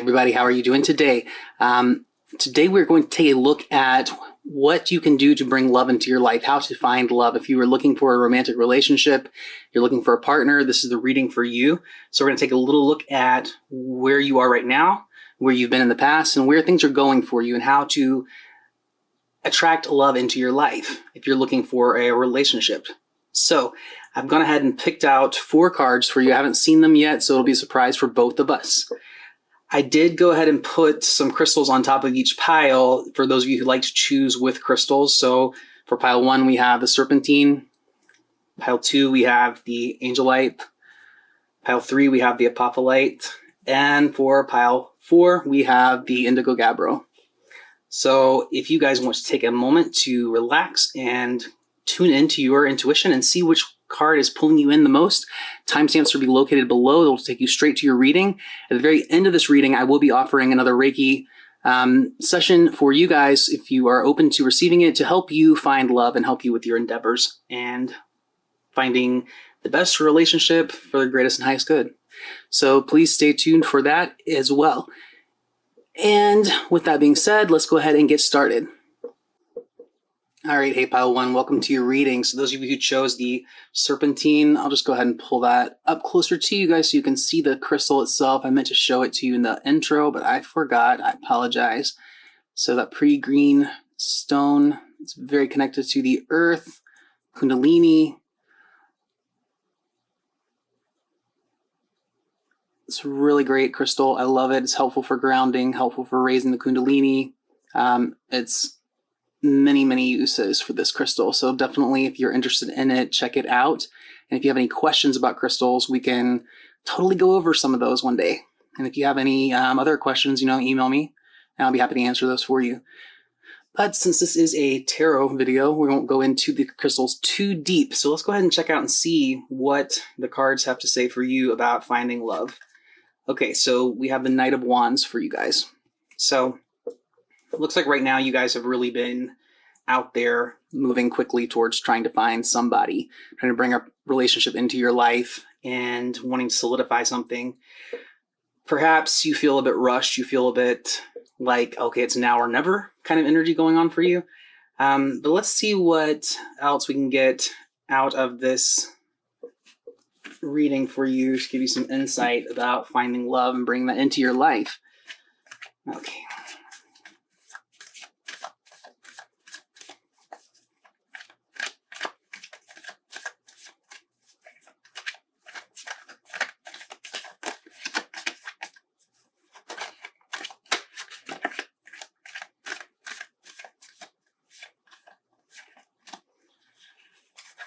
Everybody, how are you doing today? Today we're going to take a look at what you can do to bring love into your life, how to find love. If you were looking for a romantic relationship, you're looking for a partner, this is the reading for you. So we're going to take a little look at where you are right now, where you've been in the past, and where things are going for you, and how to attract love into your life if you're looking for a relationship. So I've gone ahead and picked out 4 cards for you. I haven't seen them yet, so it'll be a surprise for both of us. I did go ahead and put some crystals on top of each pile for those of you who like to choose with crystals. So for pile 1, we have the serpentine. Pile 2, we have the angelite. Pile 3, we have the apophyllite. And for pile 4, we have the indigo gabbro. So if you guys want to take a moment to relax and tune into your intuition and see which card is pulling you in the most, timestamps will be located below. They'll take you straight to your reading. At the very end of this reading, I will be offering another Reiki session for you guys, if you are open to receiving it, to help you find love and help you with your endeavors and finding the best relationship for the greatest and highest good. So please stay tuned for that as well. And with that being said, let's go ahead and get started. All right, hey, pile 1, welcome to your reading. So those of you who chose the serpentine, I'll just go ahead and pull that up closer to you guys so you can see the crystal itself. I meant to show it to you in the intro, but I forgot. I apologize. So that pretty green stone, it's very connected to the earth, Kundalini. It's a really great crystal. I love it. It's helpful for grounding, helpful for raising the Kundalini. It's many uses for this crystal. So definitely, if you're interested in it, check it out. And if you have any questions about crystals, we can totally go over some of those one day. And if you have any other questions, email me and I'll be happy to answer those for you. But since this is a tarot video, we won't go into the crystals too deep. So let's go ahead and check out and see what the cards have to say for you about finding love. Okay, so we have the Knight of Wands for you guys. So it looks like right now you guys have really been out there moving quickly towards trying to find somebody, trying to bring a relationship into your life and wanting to solidify something. Perhaps you feel a bit rushed. You feel a bit like, okay, it's now or never kind of energy going on for you. But let's see what else we can get out of this reading for you to give you some insight about finding love and bringing that into your life. Okay.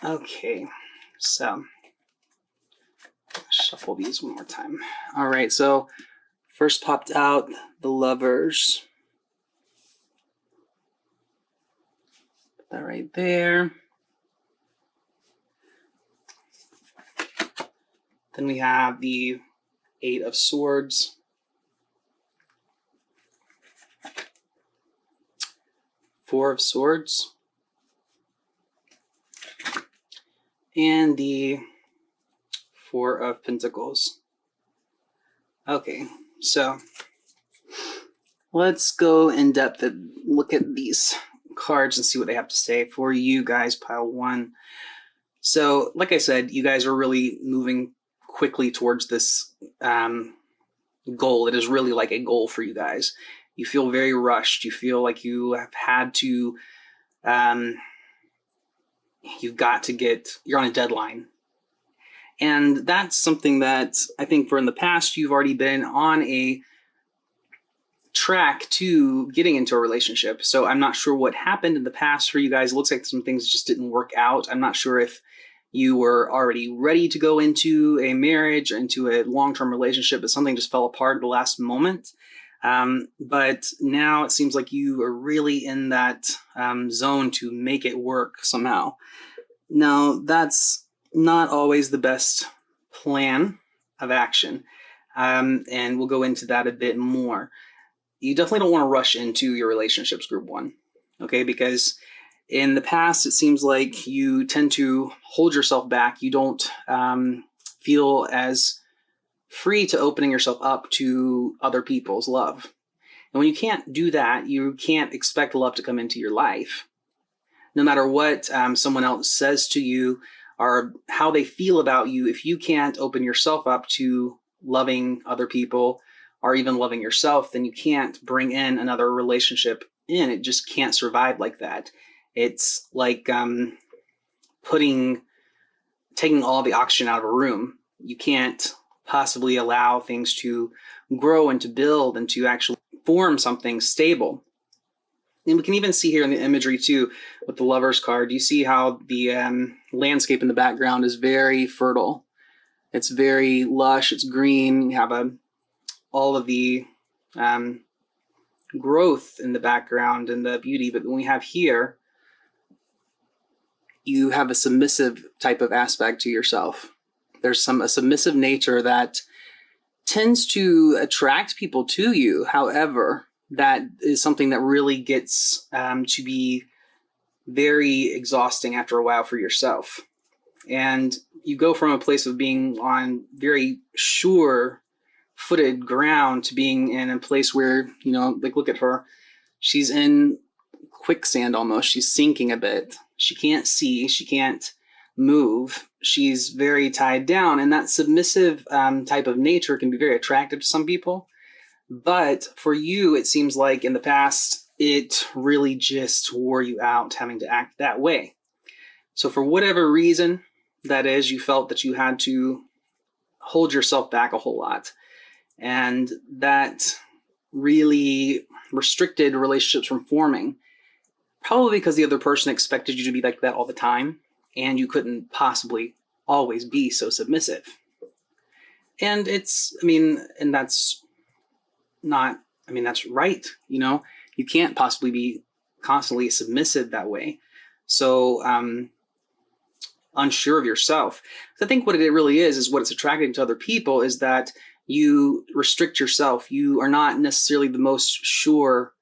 Okay, so shuffle these one more time. All right, so first popped out the Lovers. Put that right there. Then we have the 8 of Swords. Four of Swords. And the 4 of Pentacles. Okay, so let's go in depth and look at these cards and see what they have to say for you guys, pile 1. So, like I said, you guys are really moving quickly towards this goal. It is really like a goal for you guys. You feel very rushed. You feel like you have had to you're on a deadline. And that's something that I think for in the past, you've already been on a track to getting into a relationship. So I'm not sure what happened in the past for you guys. It looks like some things just didn't work out. I'm not sure if you were already ready to go into a marriage or into a long-term relationship, but something just fell apart at the last moment. But now it seems like you are really in that zone to make it work somehow. Now, that's not always the best plan of action, and we'll go into that a bit more. You definitely don't want to rush into your relationships, group 1, okay? Because in the past, it seems like you tend to hold yourself back. You don't feel as free to opening yourself up to other people's love. And when you can't do that, you can't expect love to come into your life. No matter what someone else says to you or how they feel about you, if you can't open yourself up to loving other people or even loving yourself, then you can't bring in another relationship in. It just can't survive like that. It's like taking all the oxygen out of a room. You can't possibly allow things to grow and to build and to actually form something stable. And we can even see here in the imagery too with the Lover's card, you see how the landscape in the background is very fertile. It's very lush, it's green. You have all of the growth in the background and the beauty. But when we have here, you have a submissive type of aspect to yourself. There's a submissive nature that tends to attract people to you. However, that is something that really gets to be very exhausting after a while for yourself. And you go from a place of being on very sure-footed ground to being in a place where, like look at her. She's in quicksand almost. She's sinking a bit. She can't see. She can't move. She's very tied down. And that submissive type of nature can be very attractive to some people. But for you, it seems like in the past, it really just wore you out having to act that way. So for whatever reason that is, you felt that you had to hold yourself back a whole lot. And that really restricted relationships from forming. Probably because the other person expected you to be like that all the time, and you couldn't possibly always be so submissive. And that's right. You can't possibly be constantly submissive that way. So, unsure of yourself. So I think what it really is what it's attracting to other people is that you restrict yourself. You are not necessarily the most sure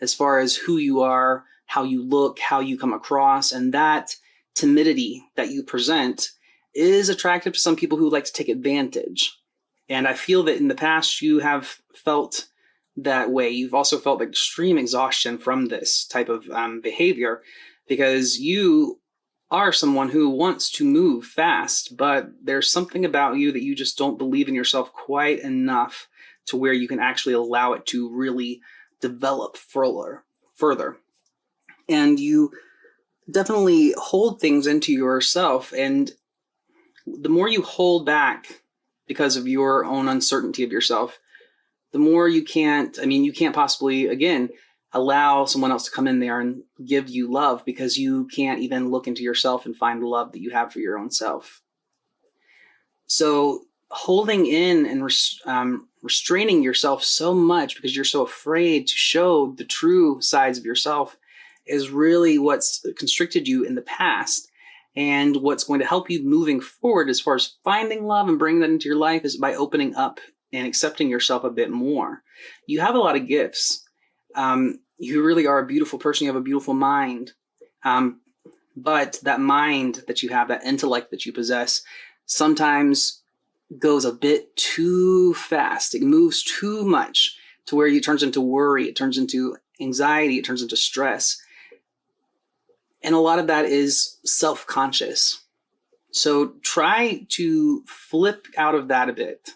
as far as who you are, how you look, how you come across, and that timidity that you present is attractive to some people who like to take advantage. And I feel that in the past you have felt that way. You've also felt extreme exhaustion from this type of behavior because you are someone who wants to move fast, but there's something about you that you just don't believe in yourself quite enough to where you can actually allow it to really develop further. And you definitely hold things into yourself. And the more you hold back because of your own uncertainty of yourself, the more you can't possibly, again, allow someone else to come in there and give you love because you can't even look into yourself and find the love that you have for your own self. So holding in and restraining yourself so much because you're so afraid to show the true sides of yourself is really what's constricted you in the past. And what's going to help you moving forward as far as finding love and bringing that into your life is by opening up and accepting yourself a bit more. You have a lot of gifts. You really are a beautiful person. You have a beautiful mind. But that mind that you have, that intellect that you possess, sometimes goes a bit too fast. It moves too much to where it turns into worry. It turns into anxiety. It turns into stress. And a lot of that is self-conscious. So try to flip out of that a bit.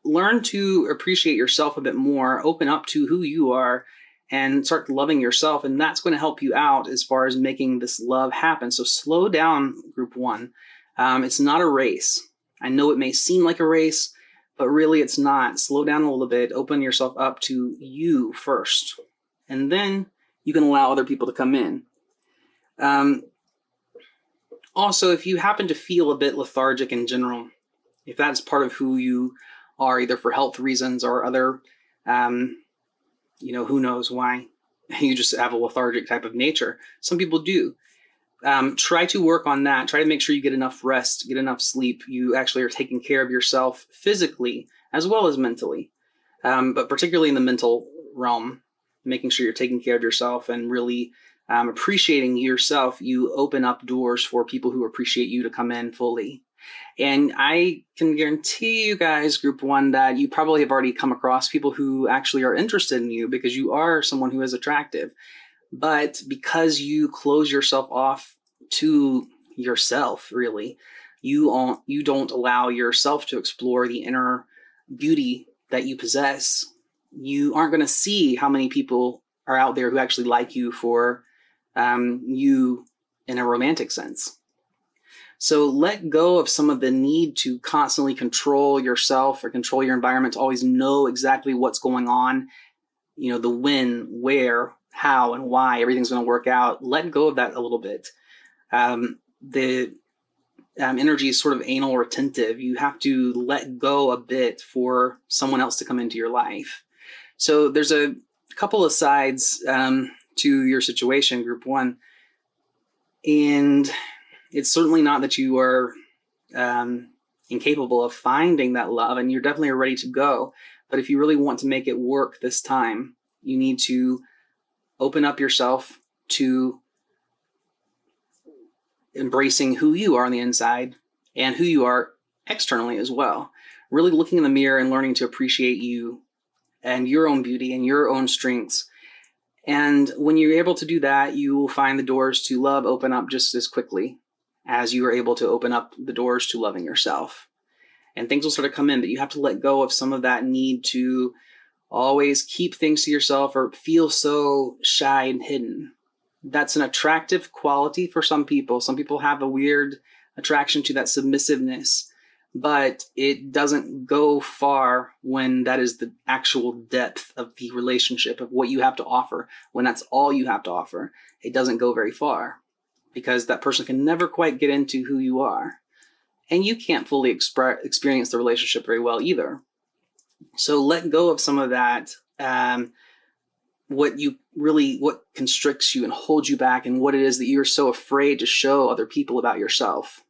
Learn to appreciate yourself a bit more, open up to who you are, and start loving yourself. And that's going to help you out as far as making this love happen. So slow down, group one. It's not a race. I know it may seem like a race, but really it's not. Slow down a little bit. Open yourself up to you first. And then you can allow other people to come in. Also, if you happen to feel a bit lethargic in general, if that's part of who you are, either for health reasons or other, who knows why you just have a lethargic type of nature. Some people do. Try to work on that. Try to make sure you get enough rest, get enough sleep. You actually are taking care of yourself physically as well as mentally, but particularly in the mental realm, making sure you're taking care of yourself and really appreciating yourself. You open up doors for people who appreciate you to come in fully. And I can guarantee you guys, group one, that you probably have already come across people who actually are interested in you because you are someone who is attractive. But because you close yourself off to yourself, really, you don't allow yourself to explore the inner beauty that you possess. You aren't going to see how many people are out there who actually like you for you in a romantic sense. So let go of some of the need to constantly control yourself or control your environment, to always know exactly what's going on, the when, where, how, and why everything's going to work out. Let go of that a little bit. The energy is sort of anal retentive. You have to let go a bit for someone else to come into your life. So there's a couple of sides to your situation, group one. And it's certainly not that you are incapable of finding that love, and you're definitely ready to go. But if you really want to make it work this time, you need to open up yourself to embracing who you are on the inside and who you are externally as well. Really looking in the mirror and learning to appreciate you and your own beauty and your own strengths. And when you're able to do that, you will find the doors to love open up just as quickly as you are able to open up the doors to loving yourself. And things will sort of come in, but you have to let go of some of that need to always keep things to yourself or feel so shy and hidden. That's an attractive quality for some people. Some people have a weird attraction to that submissiveness, but it doesn't go far when that is the actual depth of the relationship, of what you have to offer. When that's all you have to offer, it doesn't go very far, because that person can never quite get into who you are. And you can't fully experience the relationship very well either. So let go of some of that, what constricts you and holds you back, and what it is that you're so afraid to show other people about yourself.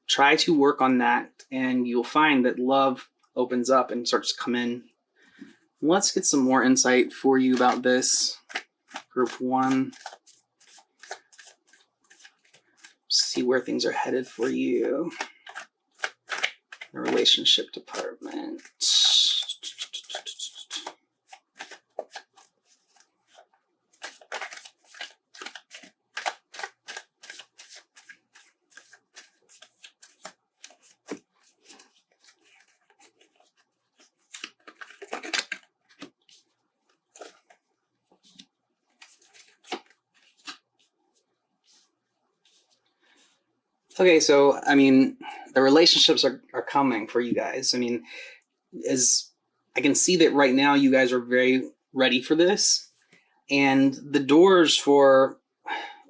Try to work on that, and you'll find that love opens up and starts to come in. Let's get some more insight for you about this, group one. See where things are headed for you. The relationship department. Okay, so, the relationships are coming for you guys. As I can see that right now, you guys are very ready for this. And the doors for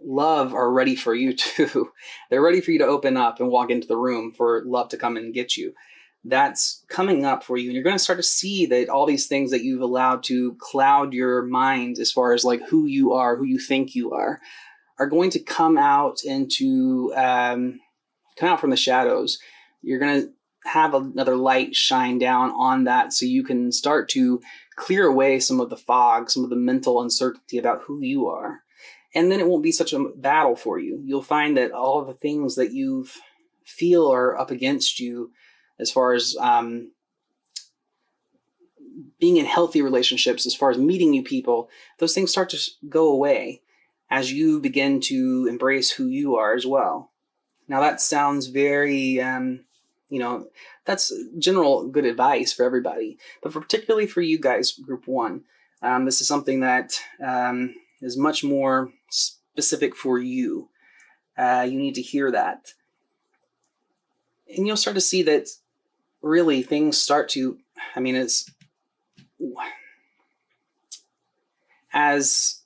love are ready for you too. They're ready for you to open up and walk into the room for love to come and get you. That's coming up for you. And you're going to start to see that all these things that you've allowed to cloud your mind as far as like who you are, who you think you are going to come out from the shadows. You're going to have another light shine down on that, so you can start to clear away some of the fog, some of the mental uncertainty about who you are. And then it won't be such a battle for you. You'll find that all of the things that you feel are up against you, as far as being in healthy relationships, as far as meeting new people, those things start to go away as you begin to embrace who you are as well. Now that sounds very, that's general good advice for everybody, but particularly for you guys, group one, this is something that is much more specific for you. You need to hear that. And you'll start to see that really things start to, it's as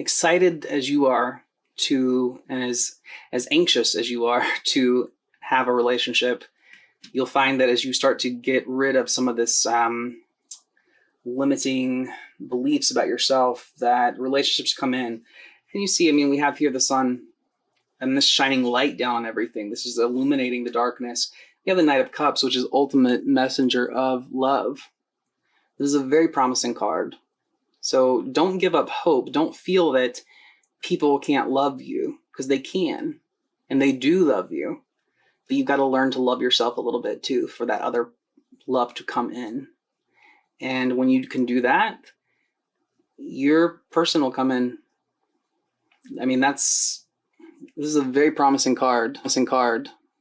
excited as you are to, and as anxious as you are to have a relationship, you'll find that as you start to get rid of some of this limiting beliefs about yourself, that relationships come in. And you see, we have here the sun and this shining light down on everything. This is illuminating the darkness. We have the Knight of Cups, which is ultimate messenger of love. This is a very promising card. So don't give up hope. Don't feel that people can't love you, because they can. and they do love you, but you've got to learn to love yourself a little bit too for that other love to come in. And when you can do that, your person will come in. I mean, this is a very promising card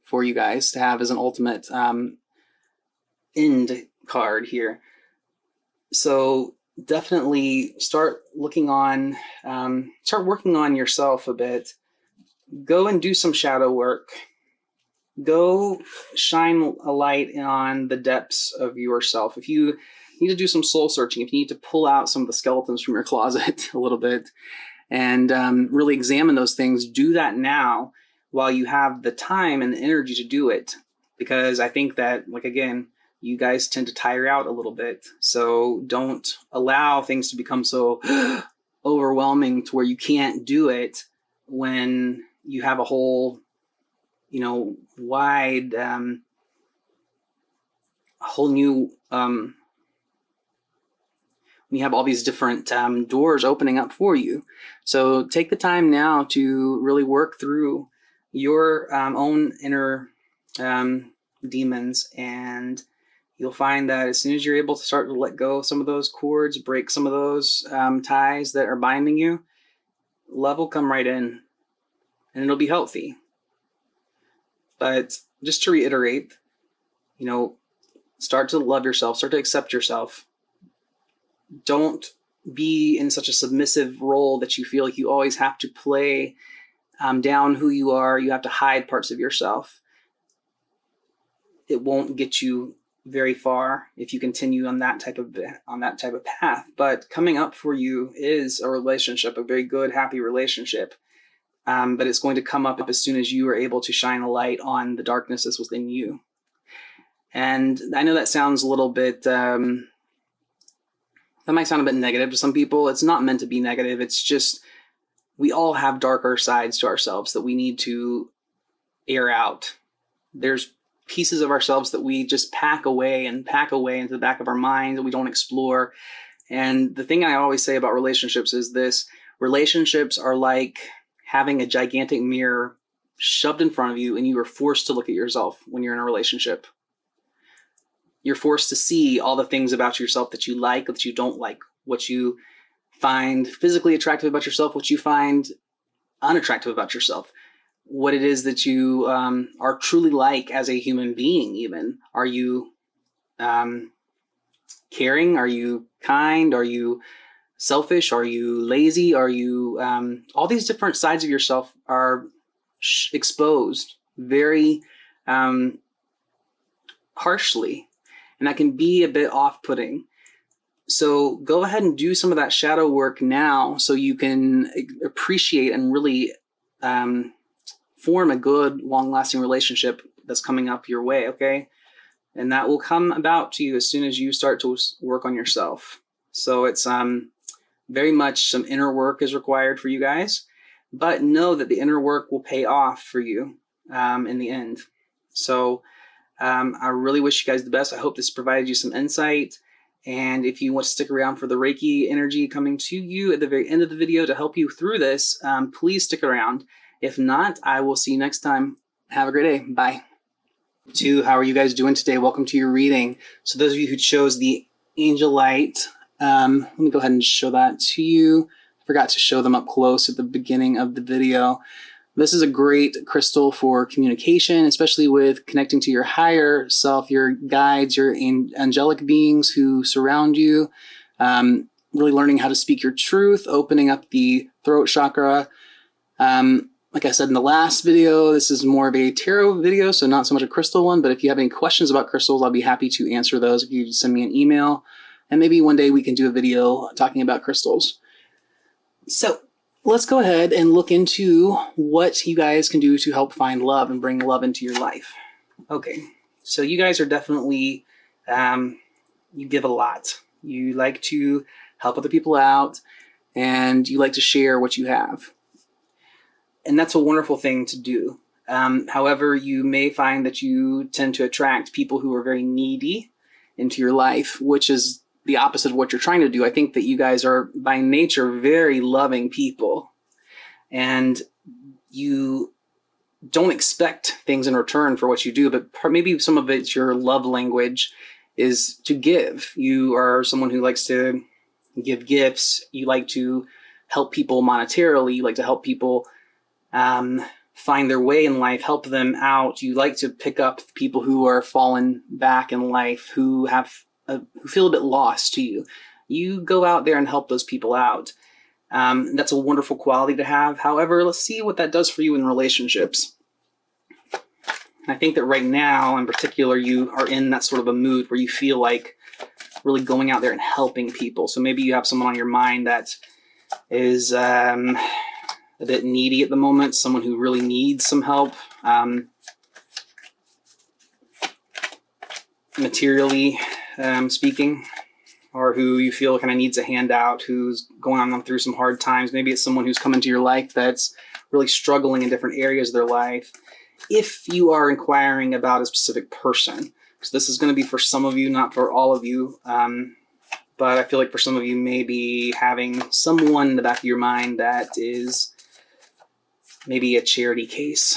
for you guys to have as an ultimate end card here. So definitely start working on yourself a bit. Go and do some shadow work. Go shine a light on the depths of yourself. If you need to do some soul searching, if you need to pull out some of the skeletons from your closet a little bit and really examine those things, do that now while you have the time and the energy to do it. Because I think that, like, again, you guys tend to tire out a little bit. So don't allow things to become so overwhelming to where you can't do it when you have a whole, wide, whole new, when you have all these different doors opening up for you. So take the time now to really work through your own inner demons, and you'll find that as soon as you're able to start to let go of some of those cords, break some of those ties that are binding you, love will come right in, and it'll be healthy. But just to reiterate, start to love yourself, start to accept yourself. Don't be in such a submissive role that you feel like you always have to play down who you are. You have to hide parts of yourself. It won't get you very far if you continue on that type of path. But coming up for you is a relationship, a very good, happy relationship. But it's going to come up as soon as you are able to shine a light on the darkness that's within you. And I know that sounds a little bit, that might sound a bit negative to some people. It's not meant to be negative. It's just, we all have darker sides to ourselves that we need to air out. There's pieces of ourselves that we just pack away into the back of our mind that we don't explore. And the thing I always say about relationships is this: relationships are like having a gigantic mirror shoved in front of you, and you are forced to look at yourself when you're in a relationship. You're forced to see all the things about yourself that you like, that you don't like, what you find physically attractive about yourself, what you find unattractive about yourself, what it is that you are truly like as a human being even. Are you caring? Are you kind? Are you selfish? Are you lazy? Are you... all these different sides of yourself are exposed very harshly. And that can be a bit off-putting. So go ahead and do some of that shadow work now so you can appreciate and really form a good, long-lasting relationship that's coming up your way, okay? And that will come about to you as soon as you start to work on yourself. So it's very much some inner work is required for you guys, but know that the inner work will pay off for you in the end. So I really wish you guys the best. I hope this provided you some insight. And if you want to stick around for the Reiki energy coming to you at the very end of the video to help you through this, please stick around. If not, I will see you next time. Have a great day. Bye. How are you guys doing today? Welcome to your reading. So those of you who chose the angel light, let me go ahead and show that to you. I forgot to show them up close at the beginning of the video. This is a great crystal for communication, especially with connecting to your higher self, your guides, your angelic beings who surround you, really learning how to speak your truth, opening up the throat chakra. Like I said in the last video, this is more of a tarot video, so not so much a crystal one, but if you have any questions about crystals, I'll be happy to answer those if you just send me an email. And maybe one day we can do a video talking about crystals. So let's go ahead and look into what you guys can do to help find love and bring love into your life. Okay, so you guys are definitely, you give a lot. You like to help other people out, and you like to share what you have. And that's a wonderful thing to do. However, you may find that you tend to attract people who are very needy into your life, which is the opposite of what you're trying to do. I think that you guys are by nature very loving people, and you don't expect things in return for what you do, but maybe some of it's your love language is to give. You are someone who likes to give gifts. You like to help people monetarily. You like to help people find their way in life, help them out. You like to pick up people who are fallen back in life, who feel a bit lost to you. You go out there and help those people out. That's a wonderful quality to have. However, let's see what that does for you in relationships. I think that right now, in particular, you are in that sort of a mood where you feel like really going out there and helping people. So maybe you have someone on your mind that is a bit needy at the moment, someone who really needs some help, materially speaking, or who you feel kind of needs a handout, who's going on through some hard times. Maybe it's someone who's come into your life that's really struggling in different areas of their life. If you are inquiring about a specific person, so this is going to be for some of you, not for all of you, but I feel like for some of you, maybe having someone in the back of your mind that is maybe a charity case.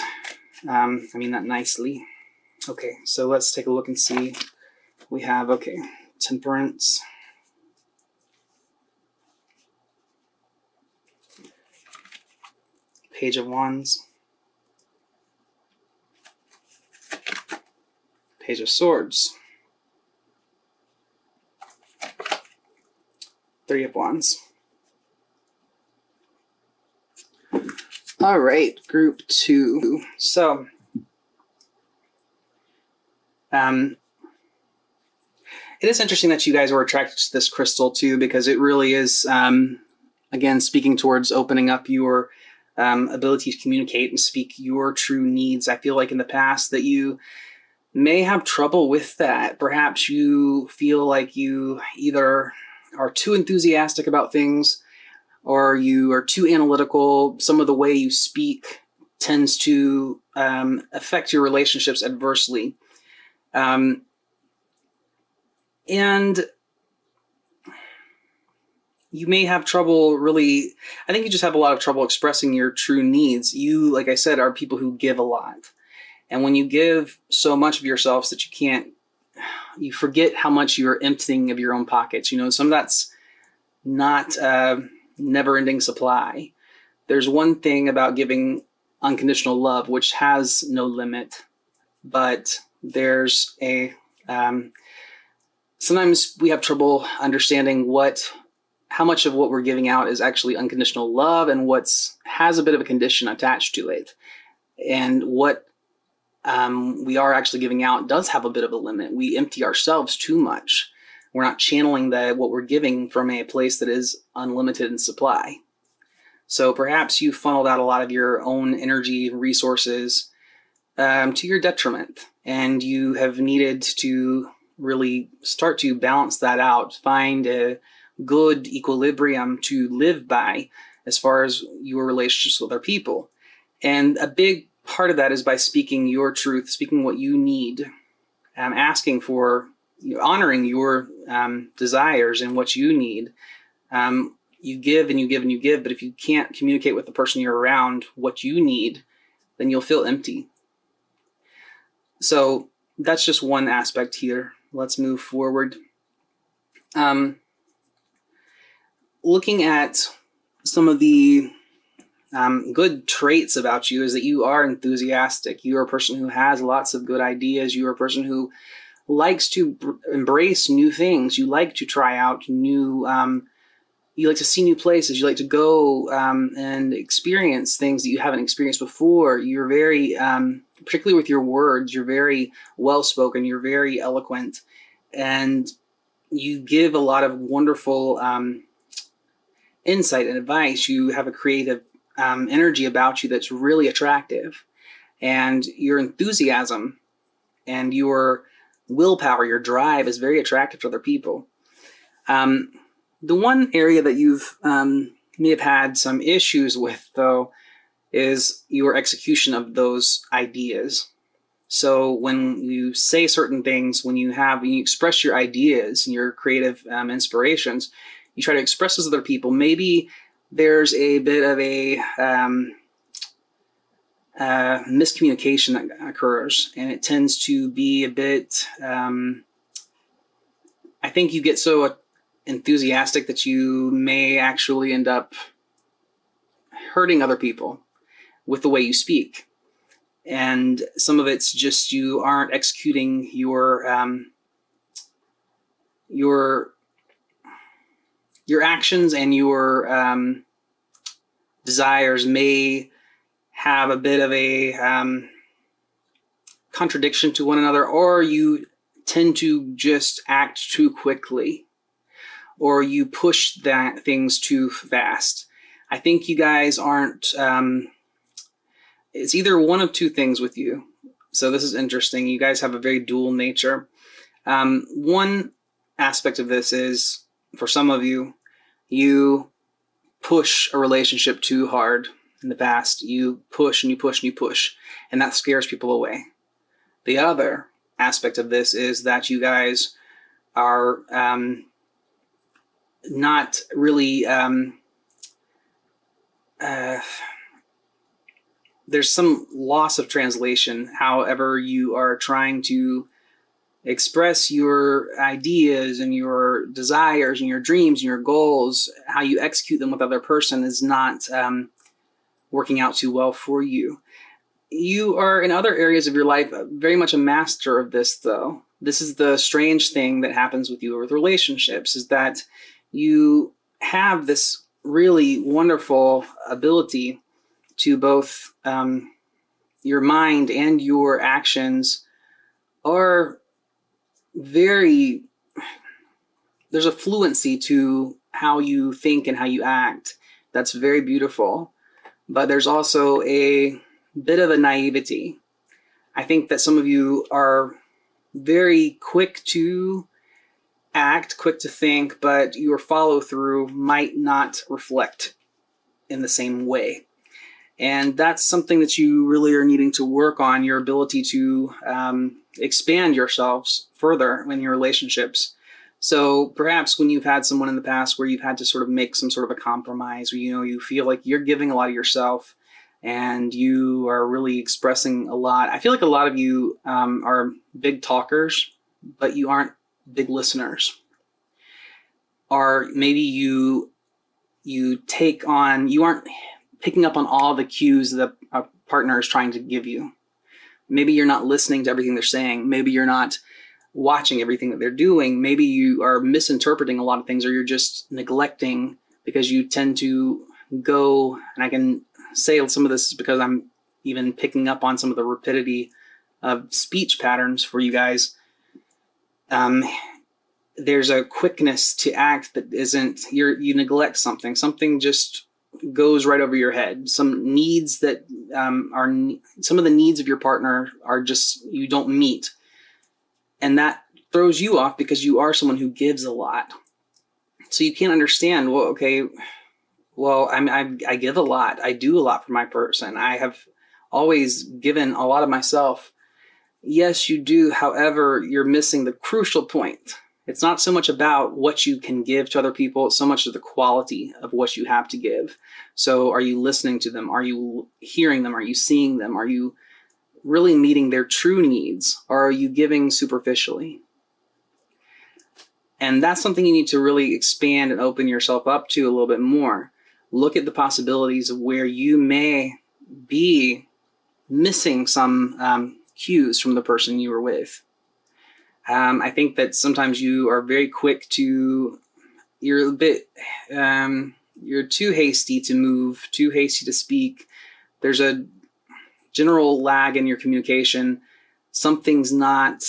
I mean that nicely. Okay, so let's take a look and see. We have, Temperance. Page of Wands. Page of Swords. Three of Wands. All right, group 2. So, it is interesting that you guys were attracted to this crystal too, because it really is, again, speaking towards opening up your ability to communicate and speak your true needs. I feel like in the past that you may have trouble with that. Perhaps you feel like you either are too enthusiastic about things or you are too analytical. Some of the way you speak tends to affect your relationships adversely. And you may have trouble really, I think you just have a lot of trouble expressing your true needs. You, like I said, are people who give a lot. And when you give so much of yourselves that you forget how much you're emptying of your own pockets. You know, some of that's not never-ending supply. There's one thing about giving unconditional love, which has no limit, but there's sometimes we have trouble understanding how much of what we're giving out is actually unconditional love and has a bit of a condition attached to it. And what we are actually giving out does have a bit of a limit. We empty ourselves too much. We're not channeling what we're giving from a place that is unlimited in supply. So perhaps you funneled out a lot of your own energy and resources to your detriment, and you have needed to really start to balance that out, find a good equilibrium to live by as far as your relationships with other people. And a big part of that is by speaking your truth, speaking what you need, asking for, honoring your desires and what you need. You give and you give and you give, but if you can't communicate with the person you're around what you need, then you'll feel empty. So that's just one aspect here. Let's move forward. Looking at some of the good traits about you is that you are enthusiastic. You are a person who has lots of good ideas. You are a person who likes to embrace new things. You like to try out new, you like to see new places. You like to go and experience things that you haven't experienced before. You're very, particularly with your words, you're very well-spoken. You're very eloquent. And you give a lot of wonderful insight and advice. You have a creative energy about you that's really attractive. And your enthusiasm and your willpower, your drive is very attractive to other people. The one area that you've may have had some issues with, though, is your execution of those ideas. So when you say certain things, when you express your ideas and your creative inspirations, you try to express those to other people. Maybe there's a bit of miscommunication that occurs, and it tends to be a bit, I think you get so enthusiastic that you may actually end up hurting other people with the way you speak. And some of it's just you aren't executing your actions, and your desires may have a bit of a contradiction to one another, or you tend to just act too quickly, or you push things too fast. I think you guys aren't, it's either one of two things with you. So this is interesting. You guys have a very dual nature. One aspect of this is, for some of you, you push a relationship too hard in the past. You push and you push and you push, and that scares people away. The other aspect of this is that you guys are not really, there's some loss of translation. However, you are trying to express your ideas and your desires and your dreams and your goals, how you execute them with other person is not working out too well for you. You are, in other areas of your life, very much a master of this, though. This is the strange thing that happens with you with relationships, is that you have this really wonderful ability to both your mind and your actions are very, there's a fluency to how you think and how you act that's very beautiful, but there's also a bit of a naivety. I think that some of you are very quick to act, quick to think, but your follow through might not reflect in the same way. And that's something that you really are needing to work on, your ability to expand yourselves further in your relationships. So perhaps when you've had someone in the past where you've had to sort of make some sort of a compromise, or you feel like you're giving a lot of yourself and you are really expressing a lot. I feel like a lot of you are big talkers, but you aren't big listeners. Or maybe you aren't picking up on all the cues that a partner is trying to give you. Maybe you're not listening to everything they're saying. Maybe you're not watching everything that they're doing. Maybe you are misinterpreting a lot of things, or you're just neglecting because you tend to go, and I can say some of this because I'm even picking up on some of the rapidity of speech patterns for you guys. There's a quickness to act that isn't, you neglect something just goes right over your head. Some needs that some of the needs of your partner are just, you don't meet. And that throws you off because you are someone who gives a lot. So you can't understand, I give a lot. I do a lot for my person. I have always given a lot of myself. Yes, you do. However, you're missing the crucial point. It's not so much about what you can give to other people, so much of the quality of what you have to give. So are you listening to them? Are you hearing them? Are you seeing them? Are you really meeting their true needs? Or are you giving superficially? And that's something you need to really expand and open yourself up to a little bit more. Look at the possibilities of where you may be missing some cues from the person you were with. I think that sometimes you are very quick to, you're too hasty to move, too hasty to speak. There's a general lag in your communication. Something's not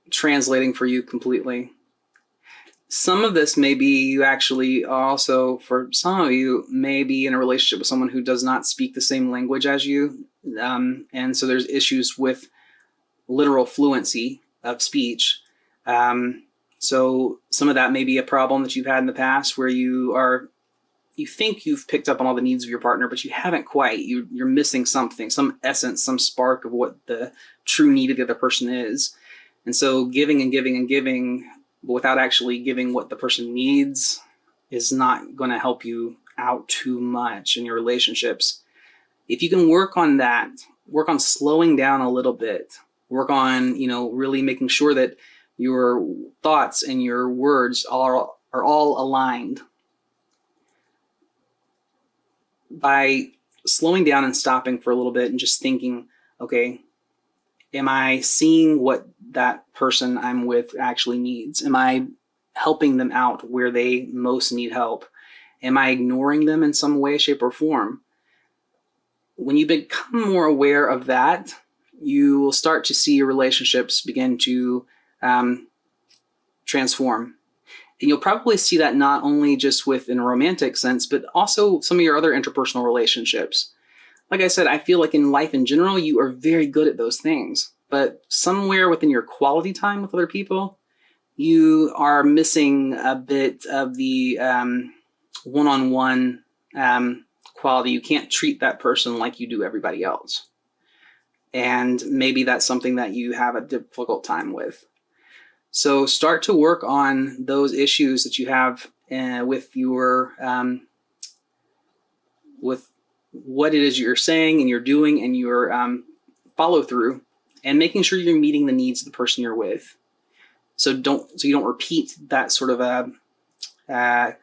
translating for you completely. Some of this may be you actually also, for some of you, may be in a relationship with someone who does not speak the same language as you. And so there's issues with literal fluency of speech. So some of that may be a problem that you've had in the past where you think you've picked up on all the needs of your partner, but you haven't quite. You're missing something, some essence, some spark of what the true need of the other person is. And so giving and giving and giving without actually giving what the person needs is not going to help you out too much in your relationships. If you can work on that, work on slowing down a little bit, work on, really making sure that your thoughts and your words are all aligned. By slowing down and stopping for a little bit and just thinking, okay, am I seeing what that person I'm with actually needs? Am I helping them out where they most need help? Am I ignoring them in some way, shape, or form? When you become more aware of that, you will start to see your relationships begin to transform. And you'll probably see that not only just within a romantic sense, but also some of your other interpersonal relationships. Like I said, I feel like in life in general, you are very good at those things. But somewhere within your quality time with other people, you are missing a bit of the one-on-one quality. You can't treat that person like you do everybody else. And maybe that's something that you have a difficult time with. So start to work on those issues that you have with your with what it is you're saying and you're doing and your follow through, and making sure you're meeting the needs of the person you're with. So you don't repeat that sort of a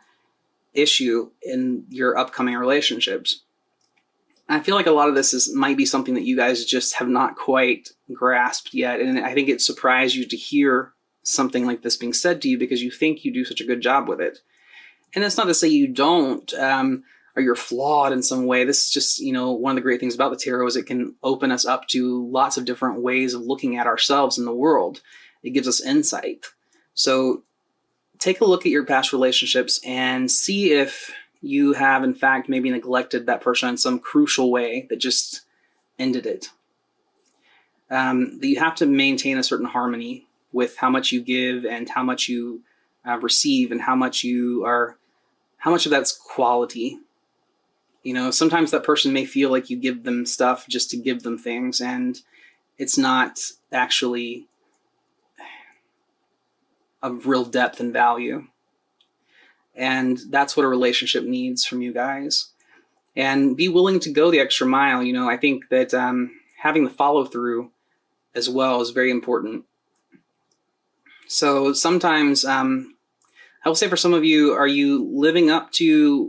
issue in your upcoming relationships. I feel like a lot of this might be something that you guys just have not quite grasped yet, and I think it surprised you to hear something like this being said to you because you think you do such a good job with it. And it's not to say you don't, or you're flawed in some way. This is just, one of the great things about the tarot is it can open us up to lots of different ways of looking at ourselves in the world. It gives us insight. So take a look at your past relationships and see if you have, in fact, maybe neglected that person in some crucial way that just ended it. That you have to maintain a certain harmony with how much you give and how much you receive and how much of that's quality. Sometimes that person may feel like you give them stuff just to give them things, and it's not actually of real depth and value. And that's what a relationship needs from you guys. And be willing to go the extra mile. I think that having the follow through as well is very important. So sometimes, I will say for some of you, are you living up to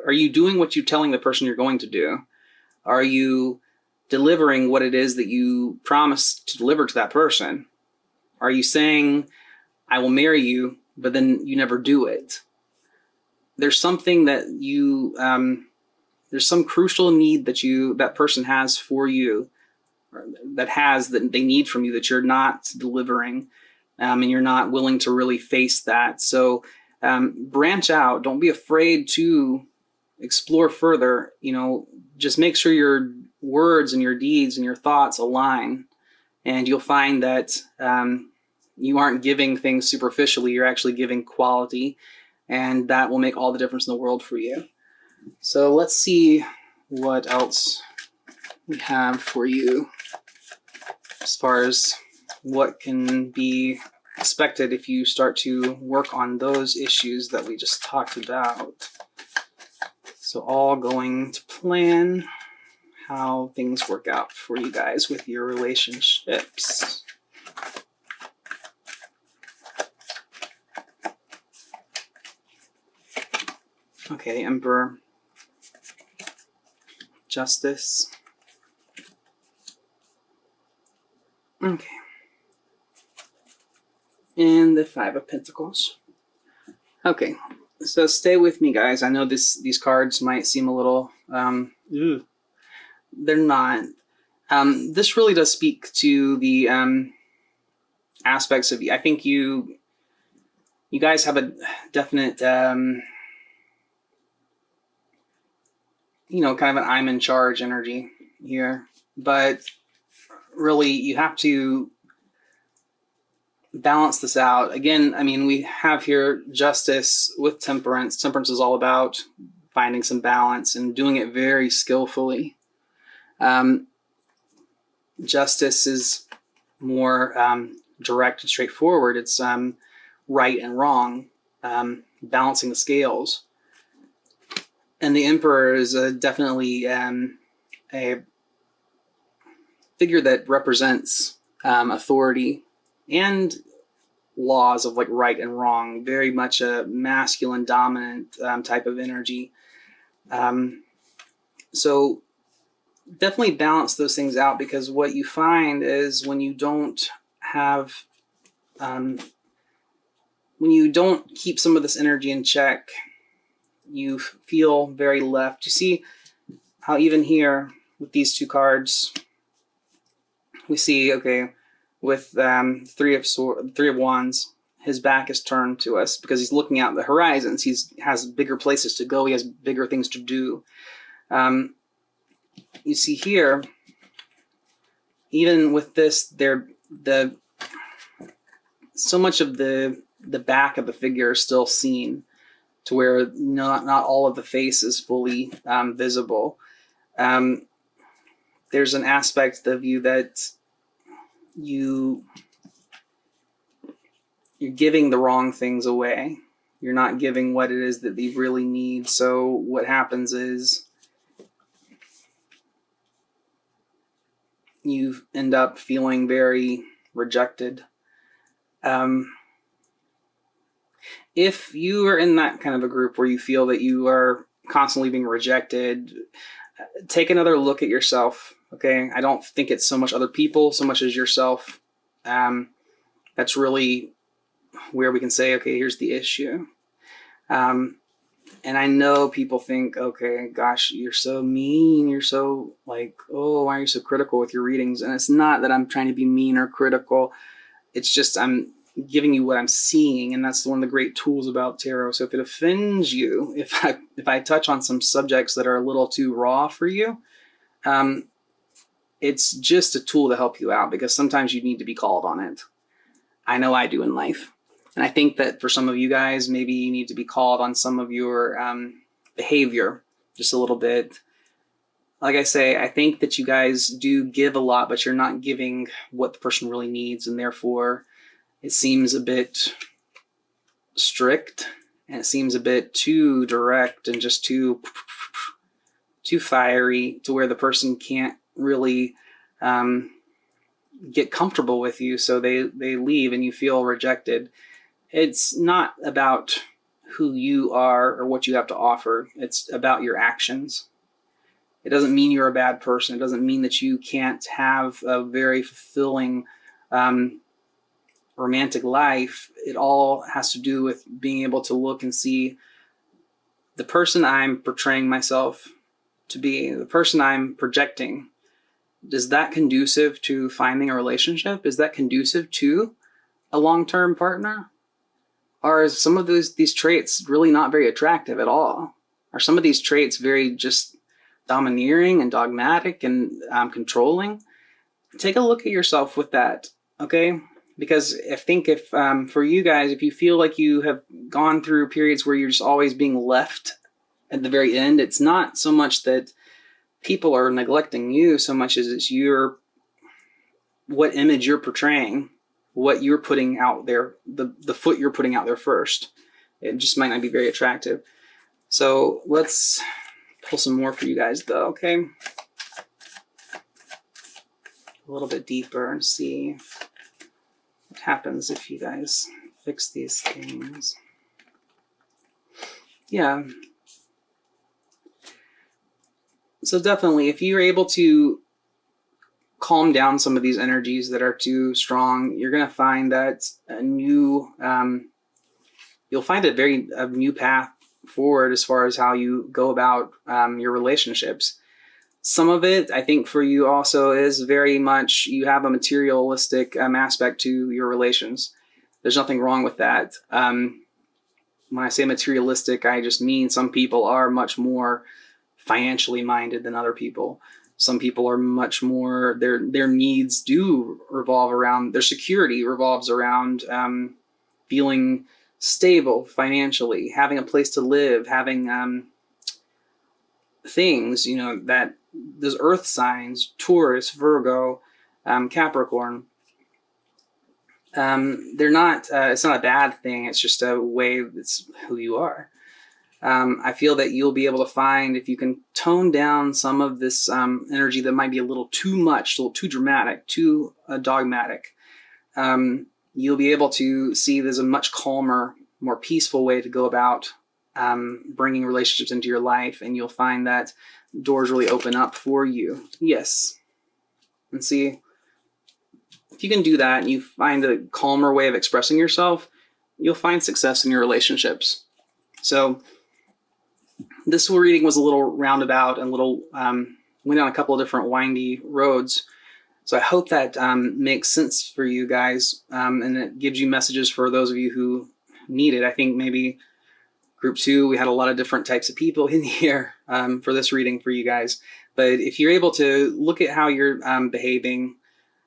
are you doing what you're telling the person you're going to do? Are you delivering what it is that you promised to deliver to that person? Are you saying, I will marry you, but then you never do it? There's something that there's some crucial need that person has for you, that they need from you that you're not delivering. And you're not willing to really face that. So branch out. Don't be afraid to explore further. Just make sure your words and your deeds and your thoughts align. And you'll find that you aren't giving things superficially. You're actually giving quality. And that will make all the difference in the world for you. So let's see what else we have for you as far as what can be expected if you start to work on those issues that we just talked about. So all going to plan how things work out for you guys with your relationships. Okay, the Emperor, Justice. Okay. And the Five of Pentacles. Okay, so stay with me, guys. I know these cards might seem a little, they're not. This really does speak to the aspects of you. I think you guys have a definite, kind of an I'm in charge energy here. But really, you have to balance this out. Again, we have here Justice with Temperance. Temperance is all about finding some balance and doing it very skillfully. Justice is more direct and straightforward. It's right and wrong, balancing the scales. And the Emperor is definitely a figure that represents authority and laws of like right and wrong, very much a masculine dominant type of energy. So definitely balance those things out, because what you find is when you don't have, when you don't keep some of this energy in check, you feel very left. You see how even here with these two cards, we see, okay, with Three of Wands, his back is turned to us because he's looking out the horizons. He has bigger places to go. He has bigger things to do. You see here, even with this, so much of the back of the figure is still seen, to where not all of the face is fully visible. There's an aspect of you that you're giving the wrong things away. You're not giving what it is that they really need. So what happens is you end up feeling very rejected. If you are in that kind of a group where you feel that you are constantly being rejected, take another look at yourself. Okay, I don't think it's so much other people, so much as yourself. That's really where we can say, okay, here's the issue. And I know people think, okay, gosh, you're so mean. You're so like, oh, why are you so critical with your readings? And it's not that I'm trying to be mean or critical. It's just I'm giving you what I'm seeing. And that's one of the great tools about tarot. So if it offends you, if I touch on some subjects that are a little too raw for you, it's just a tool to help you out, because sometimes you need to be called on it. I know I do in life. And I think that for some of you guys, maybe you need to be called on some of your behavior just a little bit. Like I say, I think that you guys do give a lot, but you're not giving what the person really needs. And therefore, it seems a bit strict, and it seems a bit too direct and just too fiery, to where the person can't really get comfortable with you. So they leave and you feel rejected. It's not about who you are or what you have to offer. It's about your actions. It doesn't mean you're a bad person. It doesn't mean that you can't have a very fulfilling romantic life. It all has to do with being able to look and see the person I'm portraying myself to be, the person I'm projecting. Is that conducive to finding a relationship? Is that conducive to a long-term partner? Or is some of these traits really not very attractive at all? Are some of these traits very just domineering and dogmatic and controlling? Take a look at yourself with that, okay? Because I think if for you guys, if you feel like you have gone through periods where you're just always being left at the very end, it's not so much that people are neglecting you so much as it's what image you're portraying, what you're putting out there, the foot you're putting out there first. It just might not be very attractive. So let's pull some more for you guys though, okay? A little bit deeper and see what happens if you guys fix these things. Yeah. So definitely, if you're able to calm down some of these energies that are too strong, you're going to find that you'll find a new path forward as far as how you go about your relationships. Some of it, I think for you also, is very much you have a materialistic aspect to your relations. There's nothing wrong with that. When I say materialistic, I just mean some people are much more financially minded than other people. Some people are much more, their needs do revolve around, their security revolves around feeling stable financially, having a place to live, having things, that those earth signs, Taurus, Virgo, Capricorn, they're not, it's not a bad thing. It's just a way, it's who you are. I feel that you'll be able to find, if you can tone down some of this energy that might be a little too much, a little too dramatic, too dogmatic, you'll be able to see there's a much calmer, more peaceful way to go about bringing relationships into your life, and you'll find that doors really open up for you. Yes. And see, if you can do that and you find a calmer way of expressing yourself, you'll find success in your relationships. So this reading was a little roundabout and went on a couple of different windy roads. So I hope that makes sense for you guys, and it gives you messages for those of you who need it. I think maybe group 2, we had a lot of different types of people in here for this reading for you guys. But if you're able to look at how you're behaving,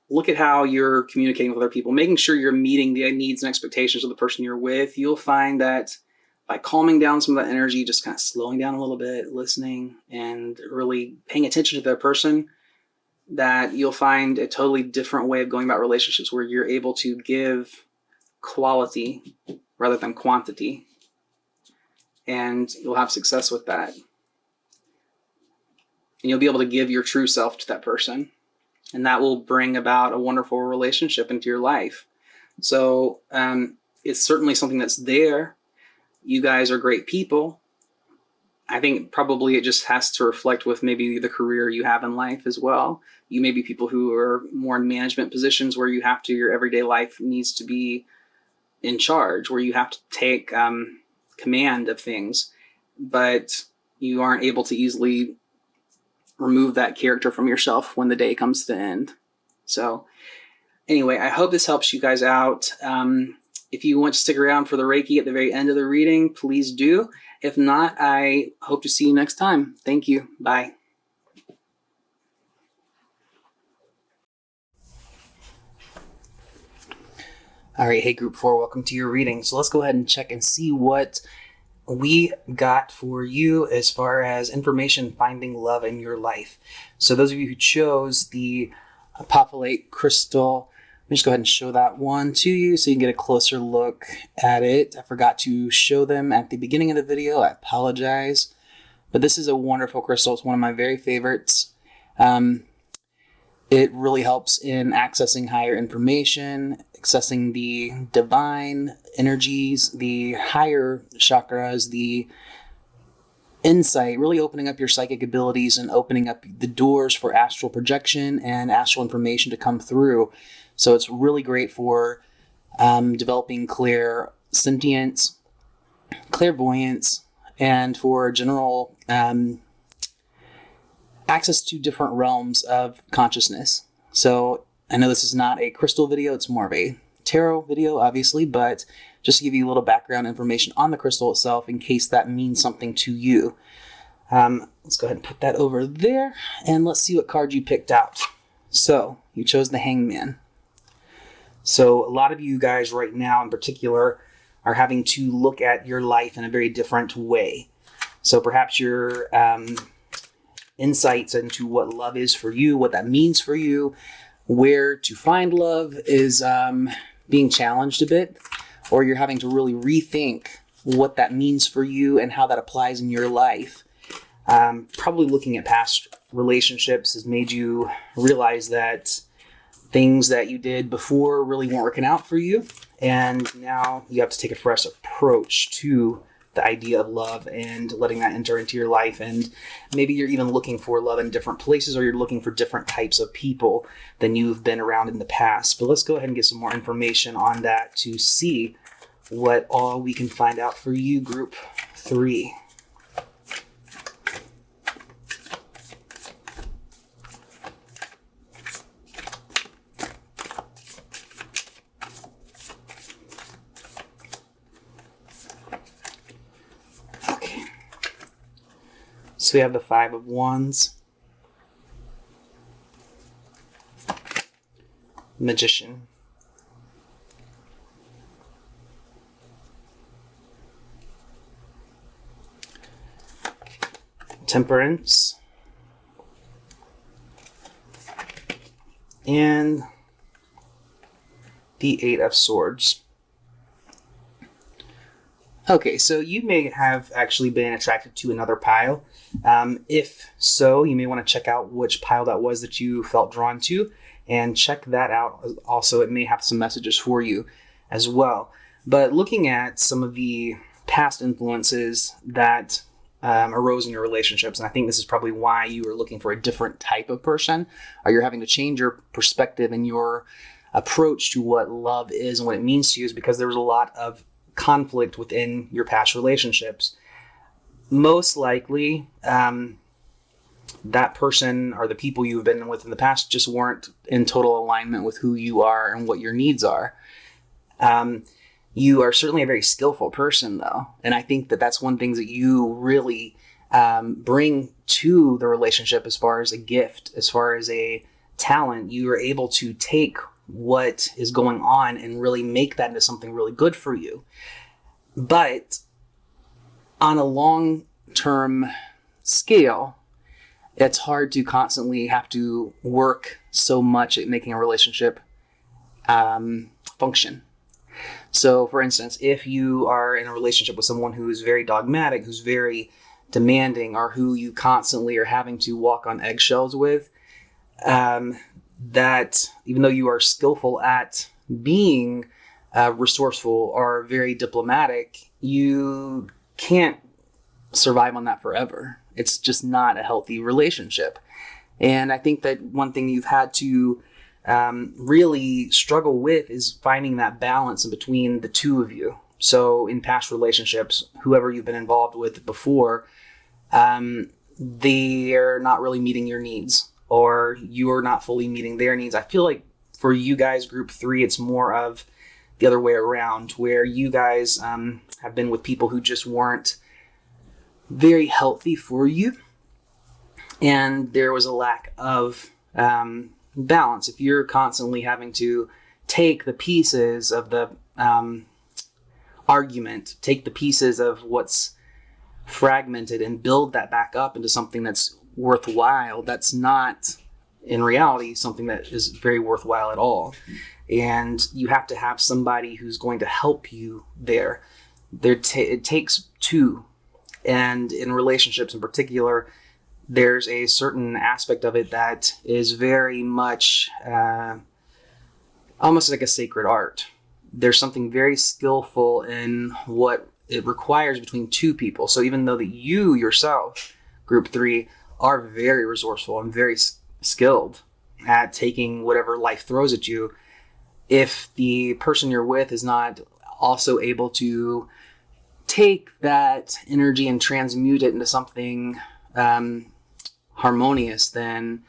look at how you're communicating with other people, making sure you're meeting the needs and expectations of the person you're with, you'll find that by calming down some of that energy, just kind of slowing down a little bit, listening, and really paying attention to the person, that you'll find a totally different way of going about relationships where you're able to give quality rather than quantity. And you'll have success with that. And you'll be able to give your true self to that person. And that will bring about a wonderful relationship into your life. So it's certainly something that's there. You guys are great people. I think probably it just has to reflect with maybe the career you have in life as well. You may be people who are more in management positions where your everyday life needs to be in charge, where you have to take command of things, but you aren't able to easily remove that character from yourself when the day comes to end. So anyway, I hope this helps you guys out. If you want to stick around for the Reiki at the very end of the reading, please do. If not, I hope to see you next time. Thank you. Bye. All right. Hey, group 4, welcome to your reading. So let's go ahead and check and see what we got for you as far as information finding love in your life. So those of you who chose the Apophyllite crystal, let me just go ahead and show that one to you so you can get a closer look at it. I forgot to show them at the beginning of the video. I apologize. But this is a wonderful crystal. It's one of my very favorites. It really helps in accessing higher information, accessing the divine energies, the higher chakras, the insight, really opening up your psychic abilities and opening up the doors for astral projection and astral information to come through. So it's really great for developing clairsentience, clairvoyance, and for general access to different realms of consciousness. So I know this is not a crystal video, it's more of a tarot video, obviously, but just to give you a little background information on the crystal itself in case that means something to you. Let's go ahead and put that over there, and let's see what card you picked out. So you chose the Hangman. So a lot of you guys right now in particular are having to look at your life in a very different way. So perhaps your insights into what love is for you, what that means for you, where to find love is being challenged a bit, or you're having to really rethink what that means for you and how that applies in your life. Probably looking at past relationships has made you realize that things that you did before really weren't working out for you, and now you have to take a fresh approach to the idea of love and letting that enter into your life. And maybe you're even looking for love in different places, or you're looking for different types of people than you've been around in the past. But let's go ahead and get some more information on that to see what all we can find out for you, group 3. So we have the 5 of Wands, Magician, Temperance, and the 8 of Swords. Okay, so you may have actually been attracted to another pile. If so, you may want to check out which pile that was that you felt drawn to, and check that out. Also, it may have some messages for you as well. But looking at some of the past influences that arose in your relationships, and I think this is probably why you are looking for a different type of person, or you're having to change your perspective and your approach to what love is and what it means to you, is because there was a lot of conflict within your past relationships. Most likely, that person or the people you've been with in the past just weren't in total alignment with who you are and what your needs are. You are certainly a very skillful person, though. And I think that that's one thing that you really bring to the relationship as far as a gift, as far as a talent. You are able to take what is going on and really make that into something really good for you. But on a long-term scale, it's hard to constantly have to work so much at making a relationship function. So, for instance, if you are in a relationship with someone who is very dogmatic, who's very demanding, or who you constantly are having to walk on eggshells with, that even though you are skillful at being resourceful or very diplomatic, you can't survive on that forever. It's just not a healthy relationship. And I think that one thing you've had to really struggle with is finding that balance in between the two of you. So in past relationships, whoever you've been involved with before, they're not really meeting your needs, or you're not fully meeting their needs. I feel like for you guys, group 3, it's more of the other way around, where you guys have been with people who just weren't very healthy for you, and there was a lack of balance. If you're constantly having to take the pieces of the argument, take the pieces of what's fragmented and build that back up into something that's worthwhile, that's not in reality something that is very worthwhile at all. And you have to have somebody who's going to help you there. It takes two. And in relationships in particular, there's a certain aspect of it that is very much almost like a sacred art. There's something very skillful in what it requires between two people. So even though that you yourself, group 3, are very resourceful and very skilled at taking whatever life throws at you, if the person you're with is not also able to take that energy and transmute it into something harmonious, then